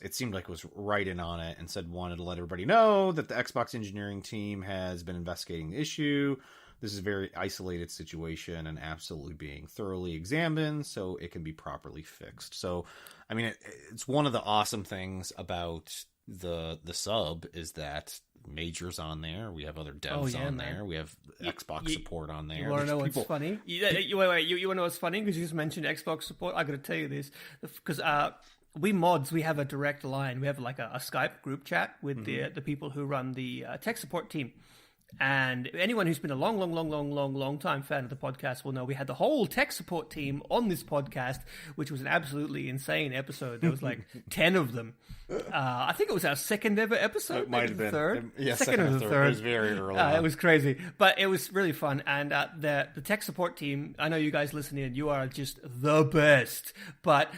it seemed like was right in on it and wanted to let everybody know that the Xbox engineering team has been investigating the issue. This is a very isolated situation and absolutely being thoroughly examined so it can be properly fixed. So, I mean, it's one of the awesome things about the sub is that Major's on there. We have other devs on there. We have Xbox support on there. You want to know what's funny? You want to know what's funny? Because you just mentioned Xbox support. I got to tell you this because we mods, we have a direct line. We have like a Skype group chat with the people who run the tech support team. And anyone who's been a long time fan of the podcast will know we had the whole tech support team on this podcast, which was an absolutely insane episode. There was like 10 of them. I think it was our second ever episode. It might have been. Third. Yeah, second or third. It was very early. It was crazy, but it was really fun. And the tech support team, I know you guys listening, you are just the best. But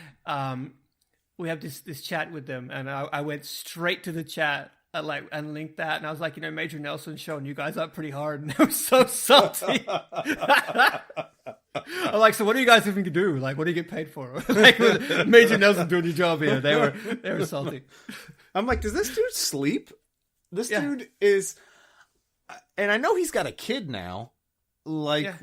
we have this chat with them, and I went straight to the chat and linked that, and I was like, Major Nelson's showing you guys up pretty hard, and they were so salty. I'm like, so what do you guys even do? Like, what do you get paid for? Like, Major Nelson doing your job here. They were salty. I'm like, does this dude sleep? This dude is, and I know he's got a kid now. Like,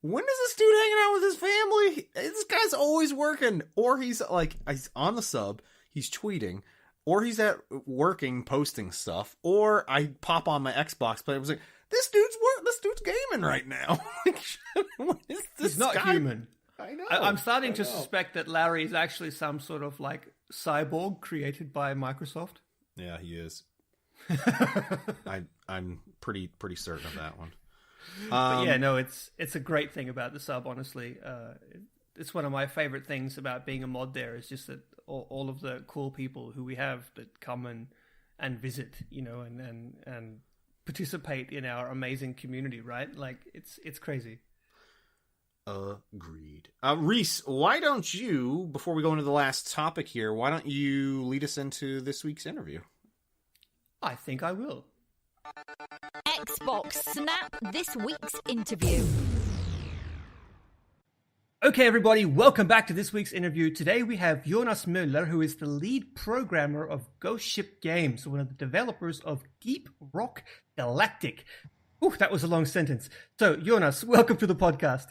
when is this dude hanging out with his family? This guy's always working, or he's on the sub, he's tweeting. Or he's at working, posting stuff. Or I pop on my Xbox, but it was like, this dude's gaming right now. What is this? He's not human. I know. I'm starting to suspect that Larry is actually some sort of like cyborg created by Microsoft. Yeah, he is. I'm pretty certain of that one. But yeah, no, it's a great thing about the sub. Honestly, it's one of my favorite things about being a mod. There is just that all of the cool people who we have that come and visit, and participate in our amazing community, right? Like it's crazy. Agreed. Rhys, why don't you, before we go into the last topic here, why don't you lead us into this week's interview? I think I will. Xbox Snap this week's interview. Okay, everybody, welcome back to this week's interview. Today we have Jonas Möller, who is the lead programmer of Ghost Ship Games, one of the developers of Deep Rock Galactic. Ooh, that was a long sentence. So, Jonas, welcome to the podcast.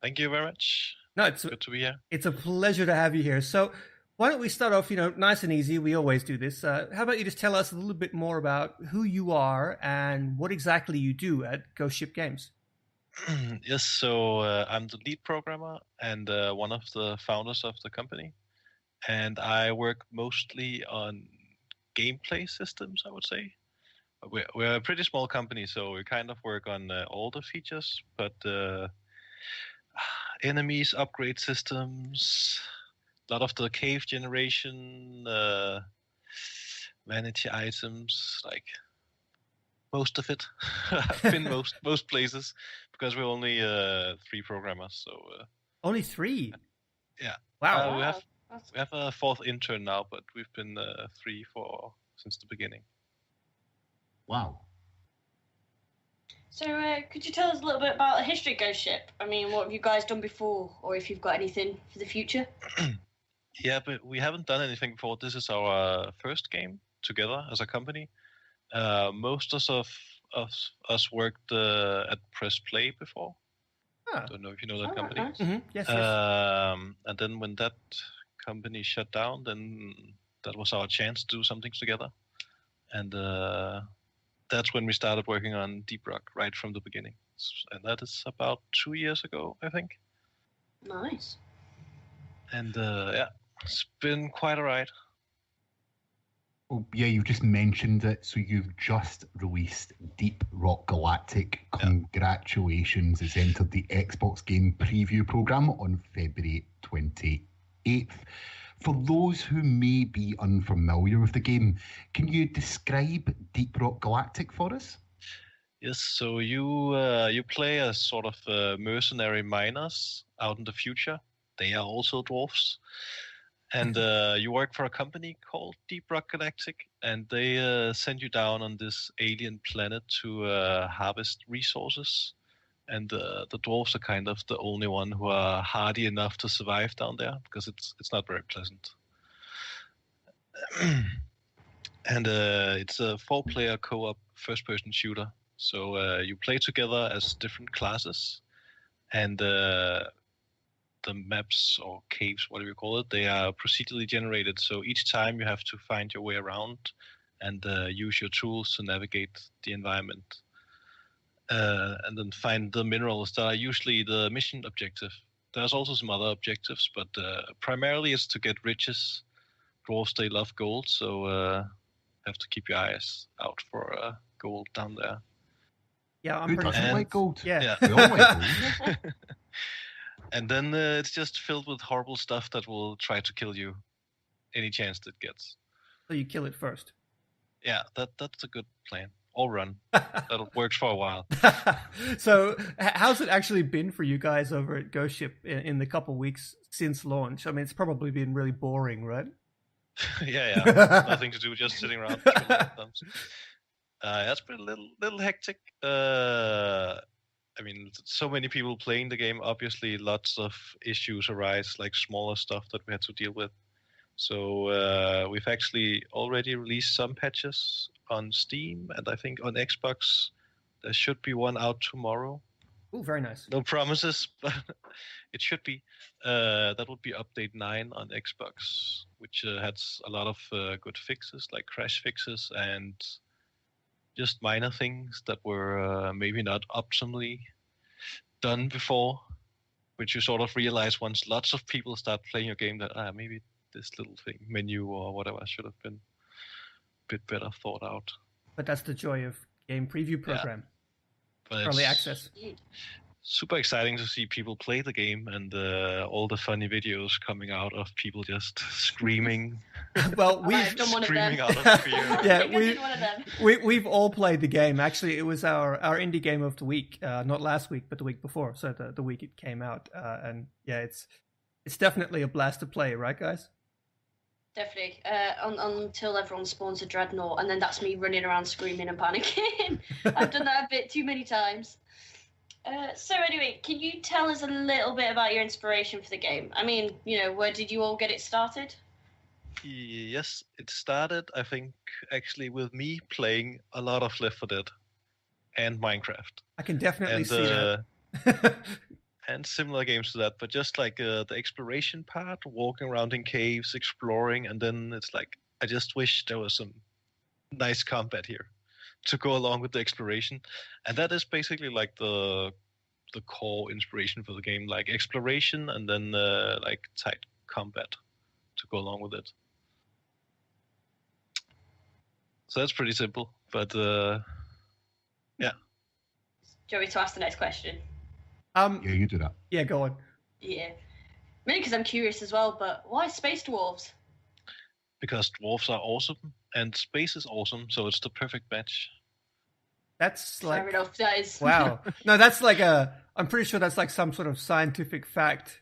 Thank you very much. No, it's good to be here. It's a pleasure to have you here. So, why don't we start off, nice and easy. We always do this. How about you just tell us a little bit more about who you are and what exactly you do at Ghost Ship Games? Yes, so I'm the lead programmer and one of the founders of the company. And I work mostly on gameplay systems, I would say. We're a pretty small company, so we kind of work on all the features, but enemies, upgrade systems, a lot of the cave generation, vanity items, like most of it. I've been most places because we're only 3 programmers. So only 3? Yeah. Wow. We have a 4th intern now, but we've been 3 since the beginning. Wow. So could you tell us a little bit about the history of Ghost Ship? I mean, what have you guys done before, or if you've got anything for the future? Yeah, but we haven't done anything before. This is our first game together as a company. Most of us worked at Press Play before. I don't know if you know that company. Nice. Mm-hmm. Yes. And then when that company shut down, then that was our chance to do something together. And that's when we started working on Deep Rock right from the beginning. And that is about 2 years ago, I think. Nice. And it's been quite a ride. Well, yeah, you've just mentioned it. So you've just released Deep Rock Galactic. Congratulations. It's entered the Xbox Game Preview Programme on February 28th. For those who may be unfamiliar with the game, can you describe Deep Rock Galactic for us? Yes, so you play as sort of mercenary miners out in the future. They are also dwarves. And you work for a company called Deep Rock Galactic, and they send you down on this alien planet to harvest resources. And the dwarves are kind of the only one who are hardy enough to survive down there, because it's not very pleasant. And it's a 4-player co-op first-person shooter. So you play together as different classes, and the maps or caves, whatever you call it, they are procedurally generated. So each time you have to find your way around and use your tools to navigate the environment. And then find the minerals that are usually the mission objective. There's also some other objectives, but primarily it's to get riches. Dwarves, they love gold, so have to keep your eyes out for gold down there. Yeah, I'm Who pretty doesn't sure. like gold? Yeah. We all like gold. And then it's just filled with horrible stuff that will try to kill you any chance it gets. So you kill it first. Yeah, that's a good plan. Or run. That'll work for a while. So how's it actually been for you guys over at Ghost Ship in the couple weeks since launch? I mean, it's probably been really boring, right? yeah. Nothing to do, just sitting around. Thumbs. That's been a little hectic. I mean, so many people playing the game. Obviously, lots of issues arise, like smaller stuff that we had to deal with. So we've actually already released some patches on Steam, and I think on Xbox there should be one out tomorrow. Oh, very nice. No promises, but it should be. That would be update 9 on Xbox, which has a lot of good fixes, like crash fixes and just minor things that were maybe not optimally done before, which you sort of realize once lots of people start playing your game that maybe this little thing, menu or whatever, should have been a bit better thought out. But that's the joy of game preview program. But Early it's access. super exciting to see people play the game, and all the funny videos coming out of people just screaming. Well, I've done one of them. Screaming out of fear. Yeah, I did one of them. we've all played the game. Actually, it was our indie game of the week, not last week, but the week before. So the week it came out, and yeah, it's definitely a blast to play, right, guys? Definitely. Until everyone spawns a dreadnought, and then that's me running around screaming and panicking. I've done that a bit too many times. So anyway, can you tell us a little bit about your inspiration for the game? I mean, where did you all get it started? Yes, it started, I think, actually with me playing a lot of Left 4 Dead and Minecraft. I can definitely And, see that. and similar games to that, but just like the exploration part, walking around in caves, exploring, and then it's like, I just wish there was some nice combat here to go along with the exploration. And that is basically like the core inspiration for the game, like exploration and then like tight combat to go along with it. So that's pretty simple, but yeah. Do you want me to ask the next question? Yeah, you do that. Yeah, go on. Yeah. Really, because I'm curious as well, but why space dwarves? Because dwarves are awesome and space is awesome, so it's the perfect match. That's like Fair enough, that is. wow. No, that's like I'm pretty sure that's like some sort of scientific fact.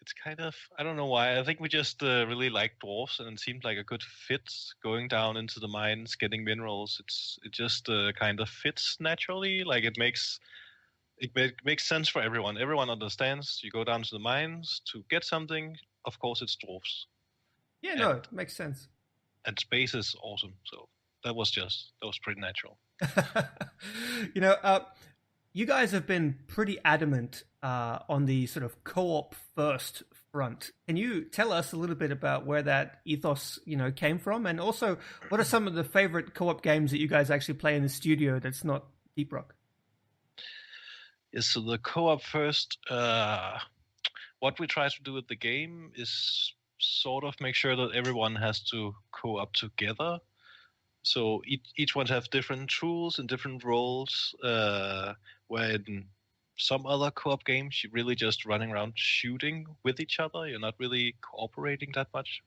It's kind of, I don't know why. I think we just really like dwarves, and it seemed like a good fit going down into the mines, getting minerals. It just kind of fits naturally. Like it makes sense for everyone. Everyone understands. You go down to the mines to get something. Of course, it's dwarves. Yeah, no, it makes sense. And space is awesome. So that was pretty natural. You guys have been pretty adamant on the sort of co-op first front. Can you tell us a little bit about where that ethos, came from, and also what are some of the favorite co-op games that you guys actually play in the studio that's not Deep Rock? Yes, so the co-op first. What we try to do with the game is sort of make sure that everyone has to co-op together. So each one have different tools and different roles. Where in some other co-op games, you're really just running around shooting with each other. You're not really cooperating that much.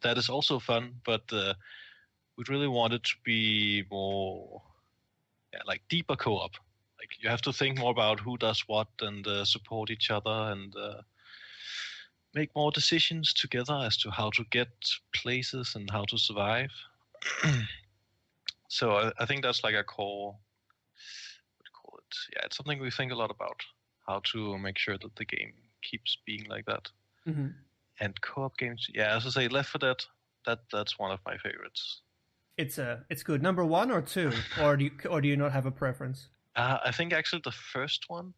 That is also fun, but we really want it to be more, like deeper co-op. Like you have to think more about who does what and support each other and make more decisions together as to how to get places and how to survive. So I think that's like a core. What do you call it? Yeah, it's something we think a lot about. How to make sure that the game keeps being like that. Mm-hmm. And co-op games, yeah, as I say, Left 4 Dead. That's one of my favorites. It's good. Number 1 or 2, or do you not have a preference? I think actually the first one.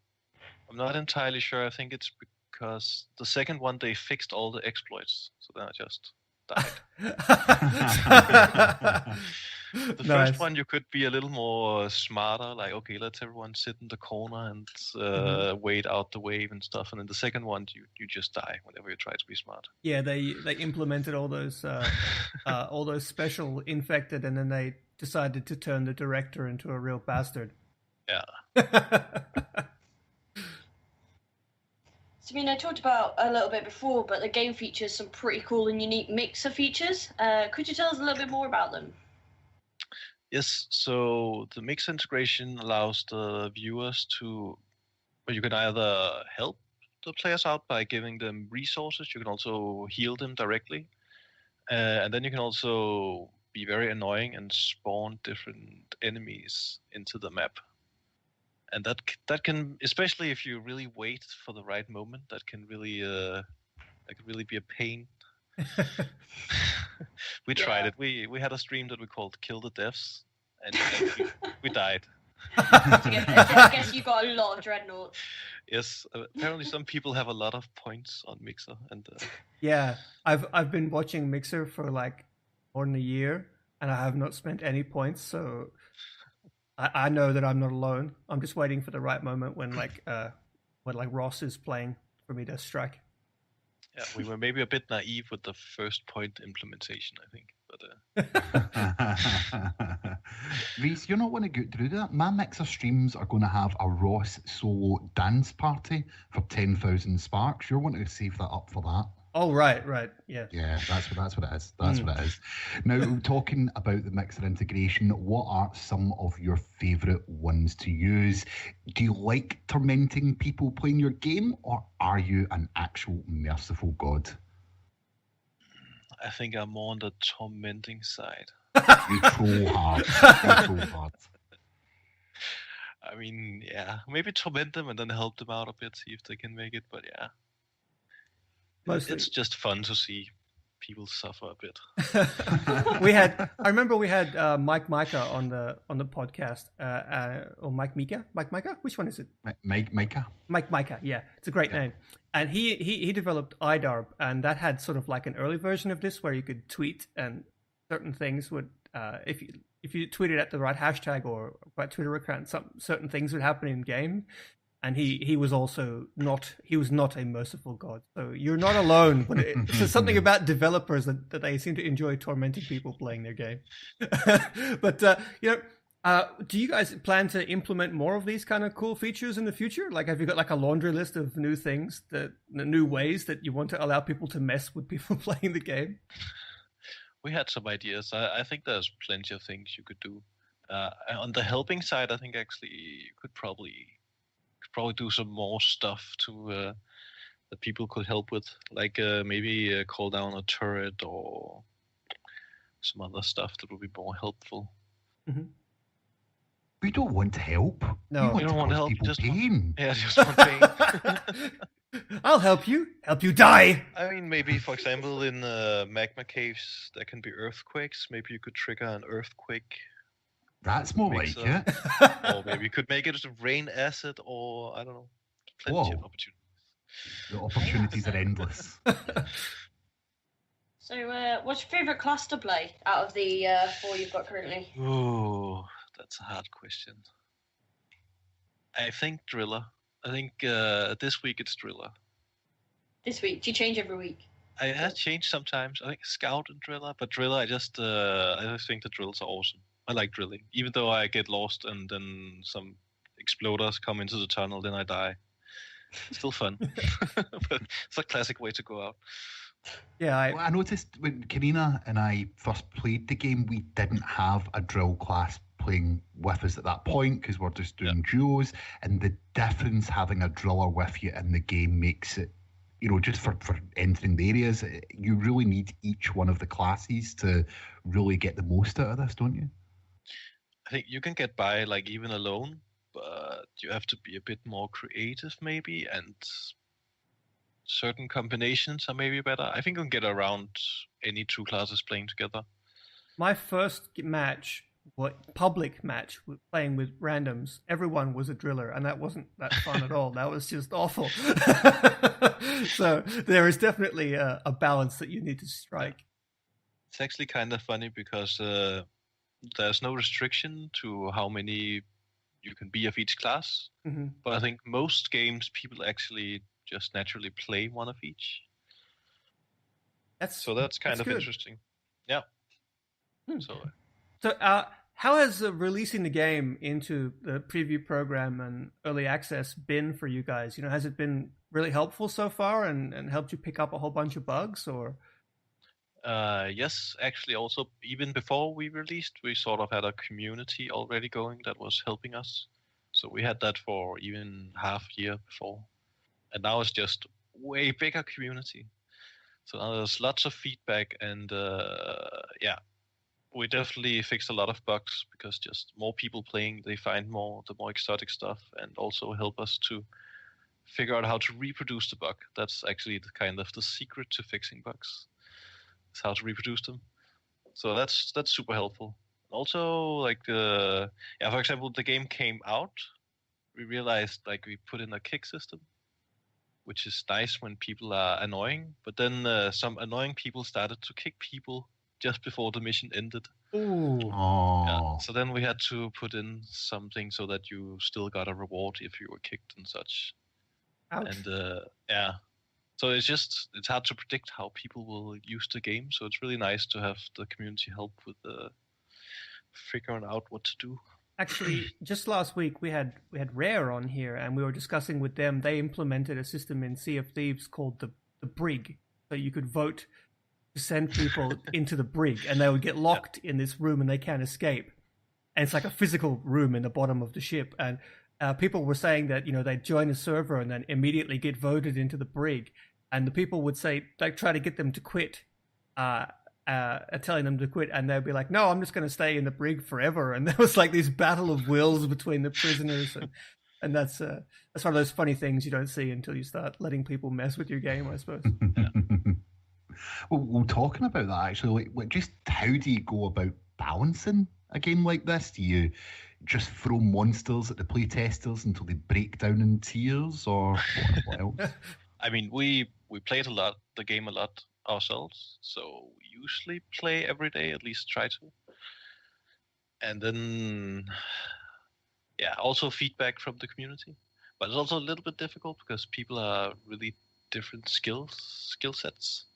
I'm not entirely sure. I think it's because the second one they fixed all the exploits, so then I just died. The first one you could be a little more smarter, like okay, let's everyone sit in the corner and wait out the wave and stuff. And then the second one, you just die whenever you try to be smart. Yeah, they implemented all those special infected, and then they decided to turn the director into a real bastard. Yeah. So, I mean, I talked about a little bit before, but the game features some pretty cool and unique mixer features. Could you tell us a little bit more about them? Yes, so the mix integration allows the viewers to, well, you can either help the players out by giving them resources, you can also heal them directly, and then you can also be very annoying and spawn different enemies into the map. And that can, especially if you really wait for the right moment, that can really be a pain. We tried it. We had a stream that we called "Kill the Devs," and we died. I guess you got a lot of dreadnoughts. Yes, apparently some people have a lot of points on Mixer, and yeah, I've been watching Mixer for like more than a year, and I have not spent any points, so I know that I'm not alone. I'm just waiting for the right moment when Ross is playing for me to strike. Yeah, we were maybe a bit naive with the first point implementation, I think. But Rhys, you're not going to go through that. My Mixer streams are going to have a Ross solo dance party for 10,000 sparks. You're going to save that up for that. Oh, right, yeah. Yeah, that's what it is. That's what it is. Now, talking about the Mixer integration, what are some of your favourite ones to use? Do you like tormenting people playing your game, or are you an actual merciful god? I think I'm more on the tormenting side. You troll hard. I mean, yeah, maybe torment them and then help them out a bit, see if they can make it, but yeah. Mostly. It's just fun to see people suffer a bit. I remember we had Mike Micah on the podcast, or Mike Micah? Which one is it? Mike Micah, yeah, it's a great name. And he developed IDARB, and that had sort of like an early version of this where you could tweet, and certain things would, if you tweeted at the right hashtag or right Twitter account, certain things would happen in game. And he was also not a merciful god. So you're not alone. There's something about developers that they seem to enjoy tormenting people playing their game. But do you guys plan to implement more of these kind of cool features in the future? Like, have you got like a laundry list of new things, new ways that you want to allow people to mess with people playing the game? We had some ideas. I think there's plenty of things you could do. On the helping side, I think actually you could probably do some more stuff to that people could help with, like maybe call down a turret or some other stuff that would be more helpful. Mm-hmm. We don't want to help. No, we don't want to help. Just pain. Just want pain. I'll help you. Help you die. I mean, maybe for example, in magma caves there can be earthquakes. Maybe you could trigger an earthquake. That's more like it. Or maybe you could make it rain acid, or I don't know. Plenty of opportunities. The opportunities are endless. So, what's your favourite class to play out of the 4 you've got currently? Oh, that's a hard question. I think Driller. I think this week it's Driller. This week? Do you change every week? I have changed sometimes. I think Scout and Driller, but Driller, I just think the drills are awesome. I like drilling, even though I get lost and then some exploders come into the tunnel, then I die. It's still fun, but it's a classic way to go out. Yeah, I noticed when Karina and I first played the game, we didn't have a drill class playing with us at that point because we're just doing duos, and the difference having a driller with you in the game makes it, just for entering the areas, you really need each one of the classes to really get the most out of this, don't you? I think you can get by like even alone, but you have to be a bit more creative maybe, and certain combinations are maybe better. I think you can get around any two classes playing together. My first match, public match, playing with randoms, everyone was a driller, and that wasn't that fun at all. That was just awful. So there is definitely a balance that you need to strike. It's actually kind of funny because there's no restriction to how many you can be of each class. Mm-hmm. But I think most games people actually just naturally play one of each. So that's kind of good. interesting. Yeah. So how has releasing the game into the preview program and early access been for you guys? Has it been really helpful so far and helped you pick up a whole bunch of bugs, or? Yes, actually, also even before we released, we sort of had a community already going that was helping us. So we had that for even half year before, and now it's just way bigger community. So now there's lots of feedback, and we definitely fixed a lot of bugs because just more people playing, they find the more exotic stuff, and also help us to figure out how to reproduce the bug. That's actually the secret to fixing bugs. Is how to reproduce them. So that's super helpful. Also, for example, the game came out, we realized we put in a kick system, which is nice when people are annoying. But then some annoying people started to kick people just before the mission ended. Ooh. Oh. So then we had to put in something so that you still got a reward if you were kicked and such. Ouch. And so it's hard to predict how people will use the game. So it's really nice to have the community help with figuring out what to do. Actually, just last week we had Rare on here, and we were discussing with them. They implemented a system in Sea of Thieves called the brig, so you could vote to send people into the brig, and they would get locked in this room and they can't escape. And it's like a physical room in the bottom of the ship, and people were saying that they'd join a server and then immediately get voted into the brig, and the people would say try to get them to quit. Telling them to quit, and they'd be like, "No, I'm just going to stay in the brig forever." And there was like this battle of wills between the prisoners, and that's one of those funny things you don't see until you start letting people mess with your game, I suppose. Well, talking about that, actually, just how do you go about balancing a game like this? Do you just throw monsters at the playtesters until they break down in tears, or what else? I mean, we played the game a lot ourselves, so we usually play every day, at least try to. And then also feedback from the community, but it's also a little bit difficult because people are really different skill sets.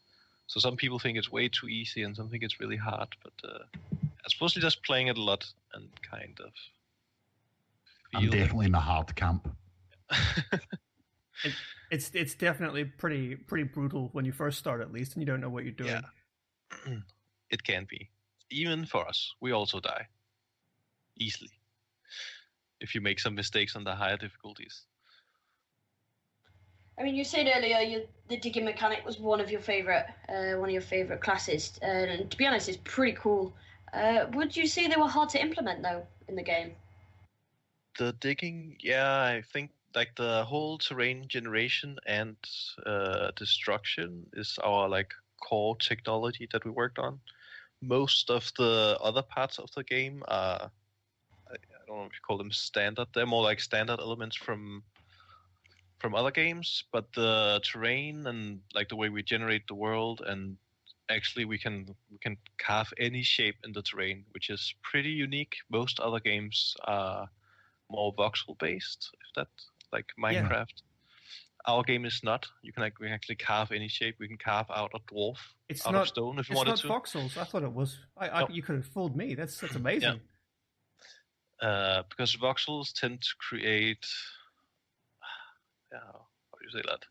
So some people think it's way too easy and some think it's really hard, but I suppose just playing it a lot and kind of I'm definitely in the hard camp. It's definitely pretty brutal when you first start, at least, and you don't know what you're doing. Yeah. It can be. Even for us, we also die easily if you make some mistakes on the higher difficulties. I mean, you said earlier the digging mechanic was one of your favorite classes, and to be honest, it's pretty cool. Would you say they were hard to implement though in the game? The digging, I think the whole terrain generation and destruction is our core technology that we worked on. Most of the other parts of the game are, I don't know if you call them standard. They're more like standard elements from other games, but the terrain and the way we generate the world, and actually we can carve any shape in the terrain, which is pretty unique. Most other games are more voxel based, if that Minecraft. Yeah. Our game is not. You can actually carve any shape. We can carve out a dwarf out of stone if you wanted to. It's not voxels. I thought it was. You could have fooled me. That's amazing. Yeah. Because voxels tend to create. How do you say that?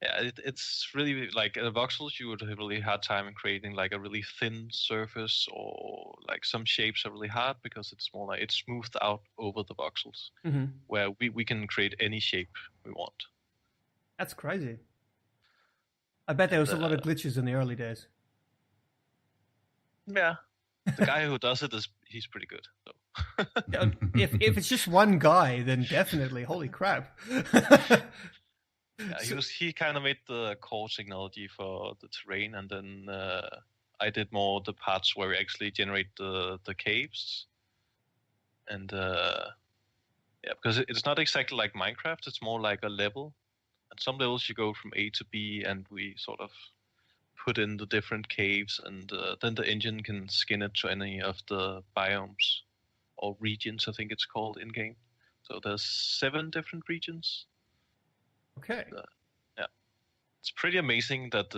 Yeah, it's really voxels. You would have a really hard time in creating a really thin surface, or some shapes are really hard because it's more it's smoothed out over the voxels. Mm-hmm. Where we can create any shape we want. That's crazy. I bet there was a lot of glitches in the early days. Yeah, the guy who does it he's pretty good. So. If it's just one guy, then definitely. Holy crap! Yeah, he kind of made the core technology for the terrain, and then I did more the parts where we actually generate the caves, and because it's not exactly like Minecraft. It's more like a level. At some levels you go from A to B, and we sort of put in the different caves, and then the engine can skin it to any of the biomes or regions, I think it's called in game. So there's 7 different regions. Okay. Yeah, it's pretty amazing that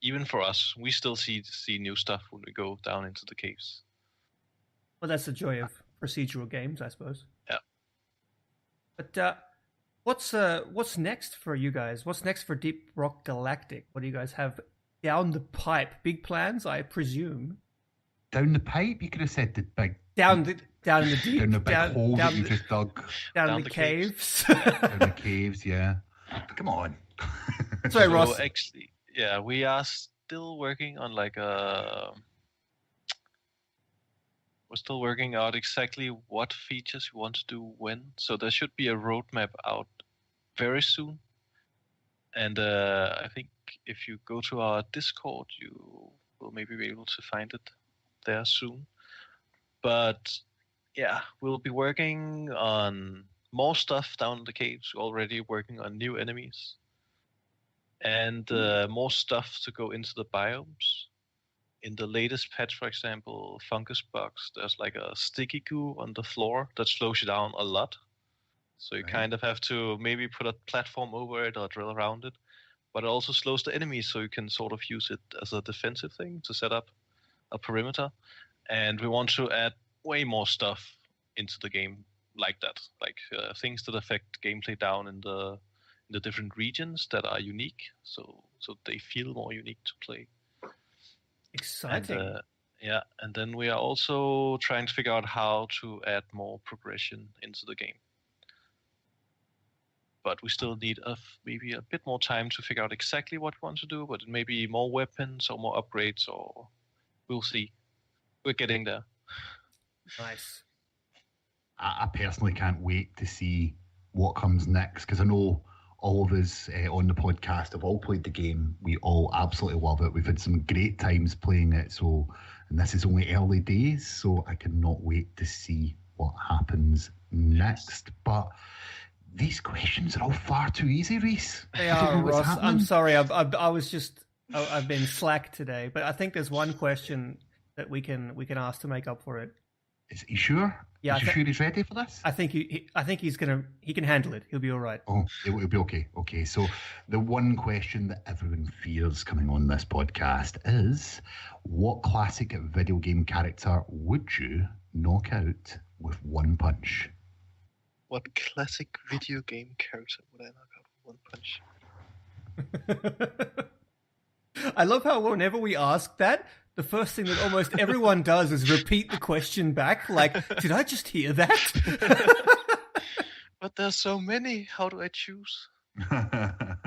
even for us, we still see new stuff when we go down into the caves. Well, that's the joy of procedural games, I suppose. Yeah. But what's next for you guys? What's next for Deep Rock Galactic? What do you guys have down the pipe? Big plans, I presume. Down the pipe? You could have said the big... Down in the deep. Down the big hole that you just dug. Down the caves. Down the caves, yeah. Come on. Sorry, So Ross. actually, yeah, we are still working on like we're still working out exactly what features we want to do when. So there should be a roadmap out very soon. And I think if you go to our Discord, you will maybe be able to find it there soon. But yeah, we'll be working on more stuff down in the caves. We're already working on new enemies. And more stuff to go into the biomes. In the latest patch, for example, Fungus Bugs, there's like a sticky goo on the floor that slows you down a lot. So you kind of have to maybe put a platform over it or drill around it. But it also slows the enemies, so you can sort of use it as a defensive thing to set up a perimeter. And we want to add way more stuff into the game like that. Like things that affect gameplay down in the different regions that are unique, so they feel more unique to play. Exciting. And, and then we are also trying to figure out how to add more progression into the game. But we still need maybe a bit more time to figure out exactly what we want to do, but maybe more weapons or more upgrades, or we'll see. We're getting there. Nice. I personally can't wait to see what comes next, because I know all of us on the podcast have all played the game. We all absolutely love it. We've had some great times playing it. And this is only early days, so I cannot wait to see what happens next. But these questions are all far too easy, Rhys. They are, Ross. I'm sorry. I've been slack today, but I think there's one question that we can ask to make up for it. Is he sure? Yeah, Is he sure he's ready for this? I think he can handle it. He'll be all right. Oh, it'll be okay. Okay, so the one question that everyone fears coming on this podcast is, what classic video game character would you knock out with one punch? What classic video game character would I knock out with one punch? I love how whenever we ask that, the first thing that almost everyone does is repeat the question back. Like, did I just hear that? But there's so many. How do I choose?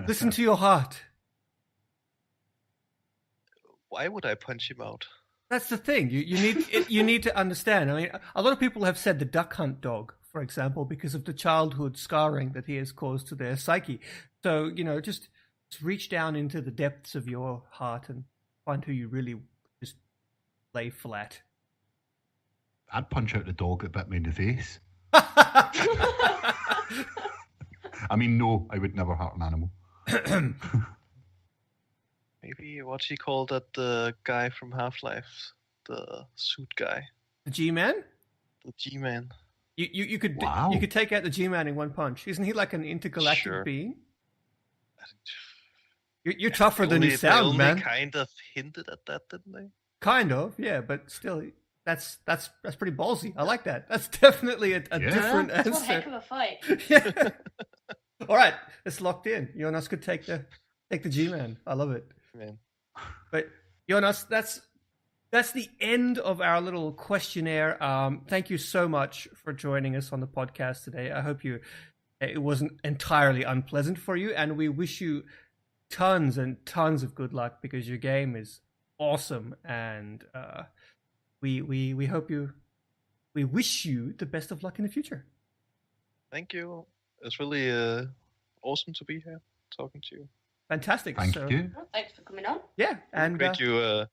Listen to your heart. Why would I punch him out? That's the thing. You need to understand. I mean, a lot of people have said the Duck Hunt dog, for example, because of the childhood scarring that he has caused to their psyche. So, just reach down into the depths of your heart and find who you really just lay flat. I'd punch out the dog that bit me in the face. I mean, no, I would never hurt an animal. Maybe what's he called the guy from Half-Life? The suit guy. The G-Man? The G-Man. You could Wow. you could take out the G-Man in one punch. Isn't he like an intergalactic being? You're tougher than you sound, man. They kind of hinted at that, didn't they? Kind of, yeah, but still, that's pretty ballsy. I like that. That's definitely a different answer. One heck of a fight. Yeah. All right, it's locked in. Jonas could take the G-Man. I love it. Man. But Jonas, that's the end of our little questionnaire. Thank you so much for joining us on the podcast today. I hope it wasn't entirely unpleasant for you, and we wish you tons and tons of good luck because your game is awesome, and we hope we wish you the best of luck in the future. Thank you. It's really awesome to be here talking to you. Fantastic. Thank So, you. Well, thanks for coming on. Yeah, and Great you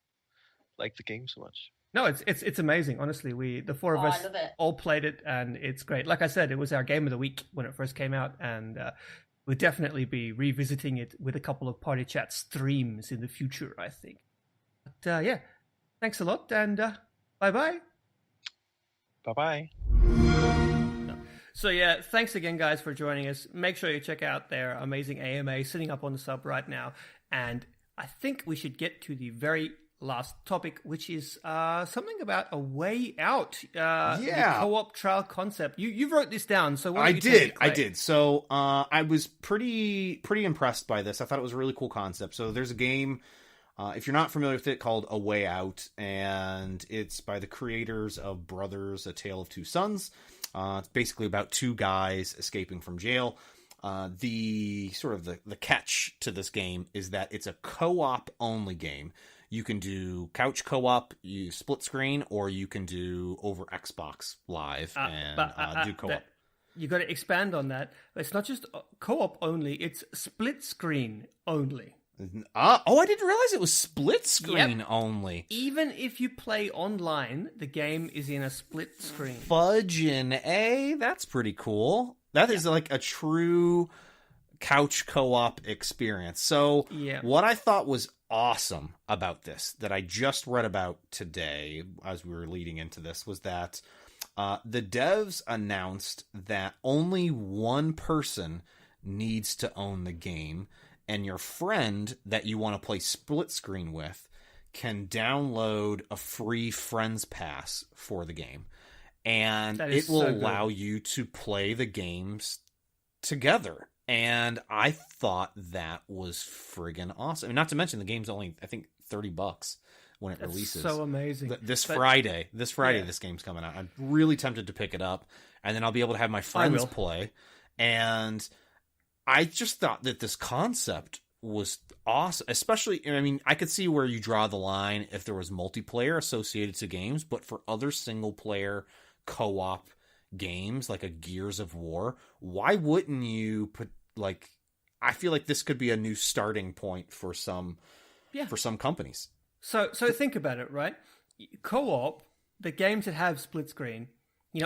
like the game so much. no, it's amazing. Honestly, the four of Oh, I us love it. all played it, and it's great. Like I said, it was our game of the week when it first came out, and we'll definitely be revisiting it with a couple of party chat streams in the future, I think. But yeah, thanks a lot, and bye bye. Bye-bye. So yeah, thanks again, guys, for joining us. Make sure you check out their amazing AMA sitting up on the sub right now. And I think we should get to the very last topic, which is something about a way out. The co-op trial concept. You wrote this down, so why don't you take it, Clay? I did. So I was pretty impressed by this. I thought it was a really cool concept. So there's a game, if you're not familiar with it, called A Way Out, and it's by the creators of Brothers: A Tale of Two Sons. It's basically about two guys escaping from jail. The catch to this game is that it's a co-op only game. You can do couch co-op, you split screen, or you can do over Xbox Live and do co-op. You got to expand on that. It's not just co-op only; it's split screen only. I didn't realize it was split screen only. Even if you play online, the game is in a split screen. Fudgin' A, that's pretty cool. That is like a true couch co-op experience. So what I thought was awesome about this, that I just read about today as we were leading into this, was that the devs announced that only one person needs to own the game, and your friend that you want to play split screen with can download a free Friends Pass for the game. And it will allow you to play the games together. And I thought that was friggin' awesome. I mean, not to mention the game's only, I think, $30 when it releases. So amazing. This Friday, this game's coming out. I'm really tempted to pick it up, and then I'll be able to have my friends play. And I just thought that this concept was awesome, especially, I mean, I could see where you draw the line if there was multiplayer associated to games, but for other single player co-op games like a Gears of War, why wouldn't you put, like, I feel like this could be a new starting point for some companies. So think about it, right? Co-op, the games that have split screen,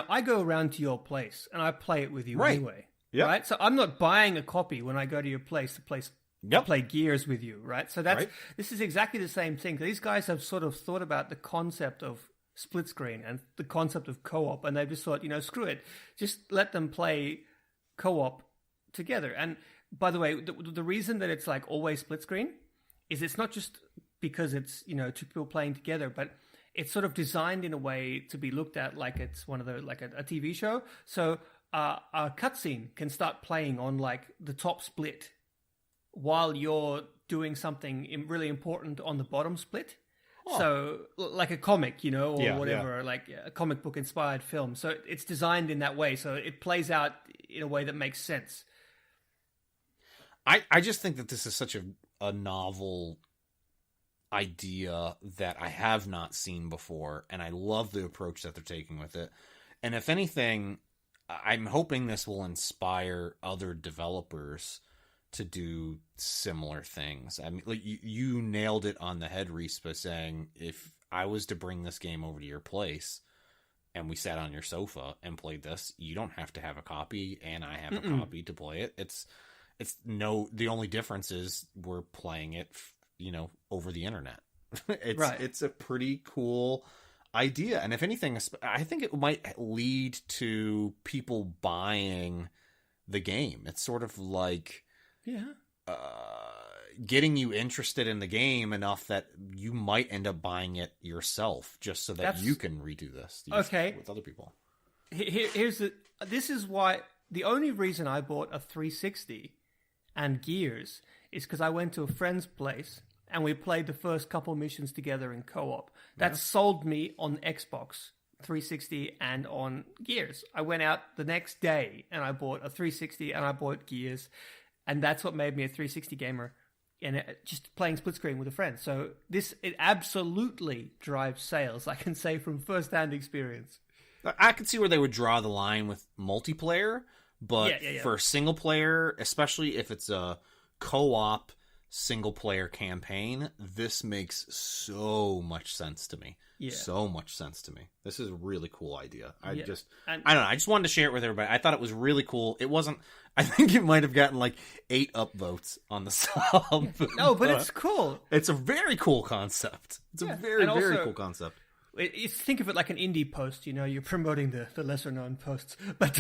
I go around to your place and I play it with you anyway. Yep. Right? So I'm not buying a copy when I go to your place to play Gears with you, right? So this is exactly the same thing. These guys have sort of thought about the concept of split screen and the concept of co-op, and they've just thought, screw it, just let them play co-op together. And by the way, the reason that it's like always split screen is it's not just because it's two people playing together, but it's sort of designed in a way to be looked at like it's one of the like a TV show. So a cutscene can start playing on like the top split while you're doing something really important on the bottom split. Oh. So like a comic, or whatever, like a comic book inspired film. So it's designed in that way. So it plays out in a way that makes sense. I just think that this is such a novel idea that I have not seen before. And I love the approach that they're taking with it. And if anything, I'm hoping this will inspire other developers to do similar things. I mean, like you nailed it on the head, Rhys, by saying if I was to bring this game over to your place and we sat on your sofa and played this, you don't have to have a copy, and I have a copy to play it. The only difference is we're playing it, over the internet. It's a pretty cool idea, and if anything, I think it might lead to people buying the game. It's sort of like getting you interested in the game enough that you might end up buying it yourself, just so that you can redo this with other people. This is why the only reason I bought a 360 and Gears is because I went to a friend's place and we played the first couple missions together in co-op. That sold me on Xbox 360 and on Gears. I went out the next day and I bought a 360 and I bought Gears, and that's what made me a 360 gamer. and just playing split screen with a friend. So it absolutely drives sales. I can say from first-hand experience. I could see where they would draw the line with multiplayer, but for single player, especially if it's a co-op single player campaign, this makes so much sense to me. Yeah. So much sense to me. This is a really cool idea. I don't know. I just wanted to share it with everybody. I thought it was really cool. It wasn't, I think it might have gotten like 8 upvotes on the sub. No, but it's cool. It's a very cool concept. It's a very cool concept. Think of it like an indie post, you're promoting the lesser known posts. But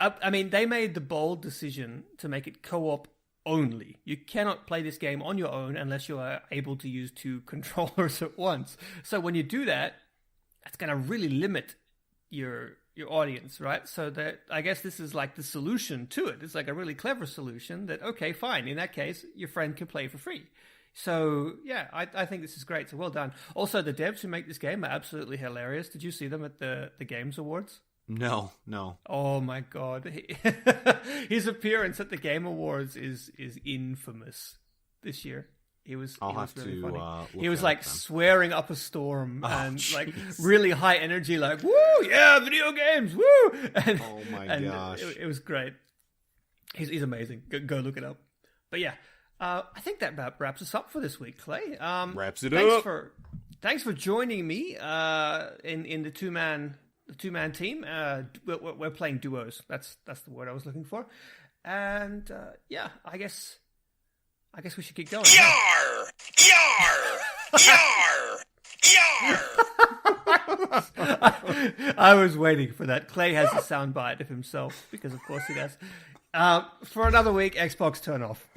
I mean, they made the bold decision to make it co-op only. You cannot play this game on your own unless you are able to use 2 controllers at once. So when you do that, that's going to really limit your audience, right? So that I guess this is like the solution to it. It's like a really clever solution that, okay, fine. In that case, your friend can play for free. So, yeah, I think this is great. So well done. Also, the devs who make this game are absolutely hilarious. Did you see them at the Games Awards? No. Oh, my God. His appearance at the Game Awards is infamous this year. He was really funny. He was like swearing up a storm and like really high energy, like, woo, yeah, video games, woo. And, oh, my gosh. It was great. He's amazing. Go look it up. But, yeah. I think that about wraps us up for this week, Clay. Wraps it up. Thanks for joining me in the two-man team. We're playing duos. That's the word I was looking for. And I guess we should get going. Yar! I was waiting for that. Clay has a soundbite of himself because, of course, he does. For another week, Xbox turn off.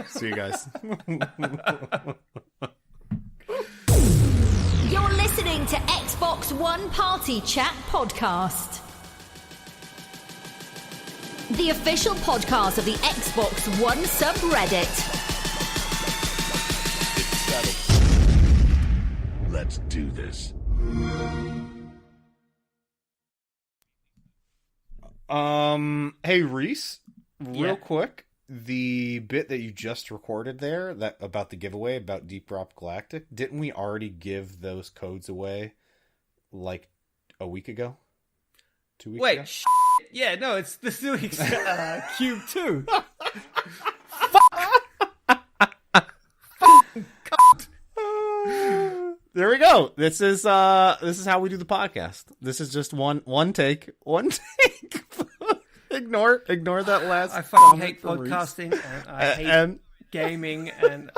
See you guys. You're listening to Xbox One Party Chat Podcast, the official podcast of the Xbox One subreddit. Let's do this. Hey Rhys, real quick, the bit that you just recorded there that about the giveaway about Deep Rock Galactic, didn't we already give those codes away like a week ago? 2 weeks ago? Wait, yeah, no, it's this week's Q.U.B.E 2. There we go. This is how we do the podcast. This is just one take. Ignore that last. I fucking hate podcasting and I hate gaming and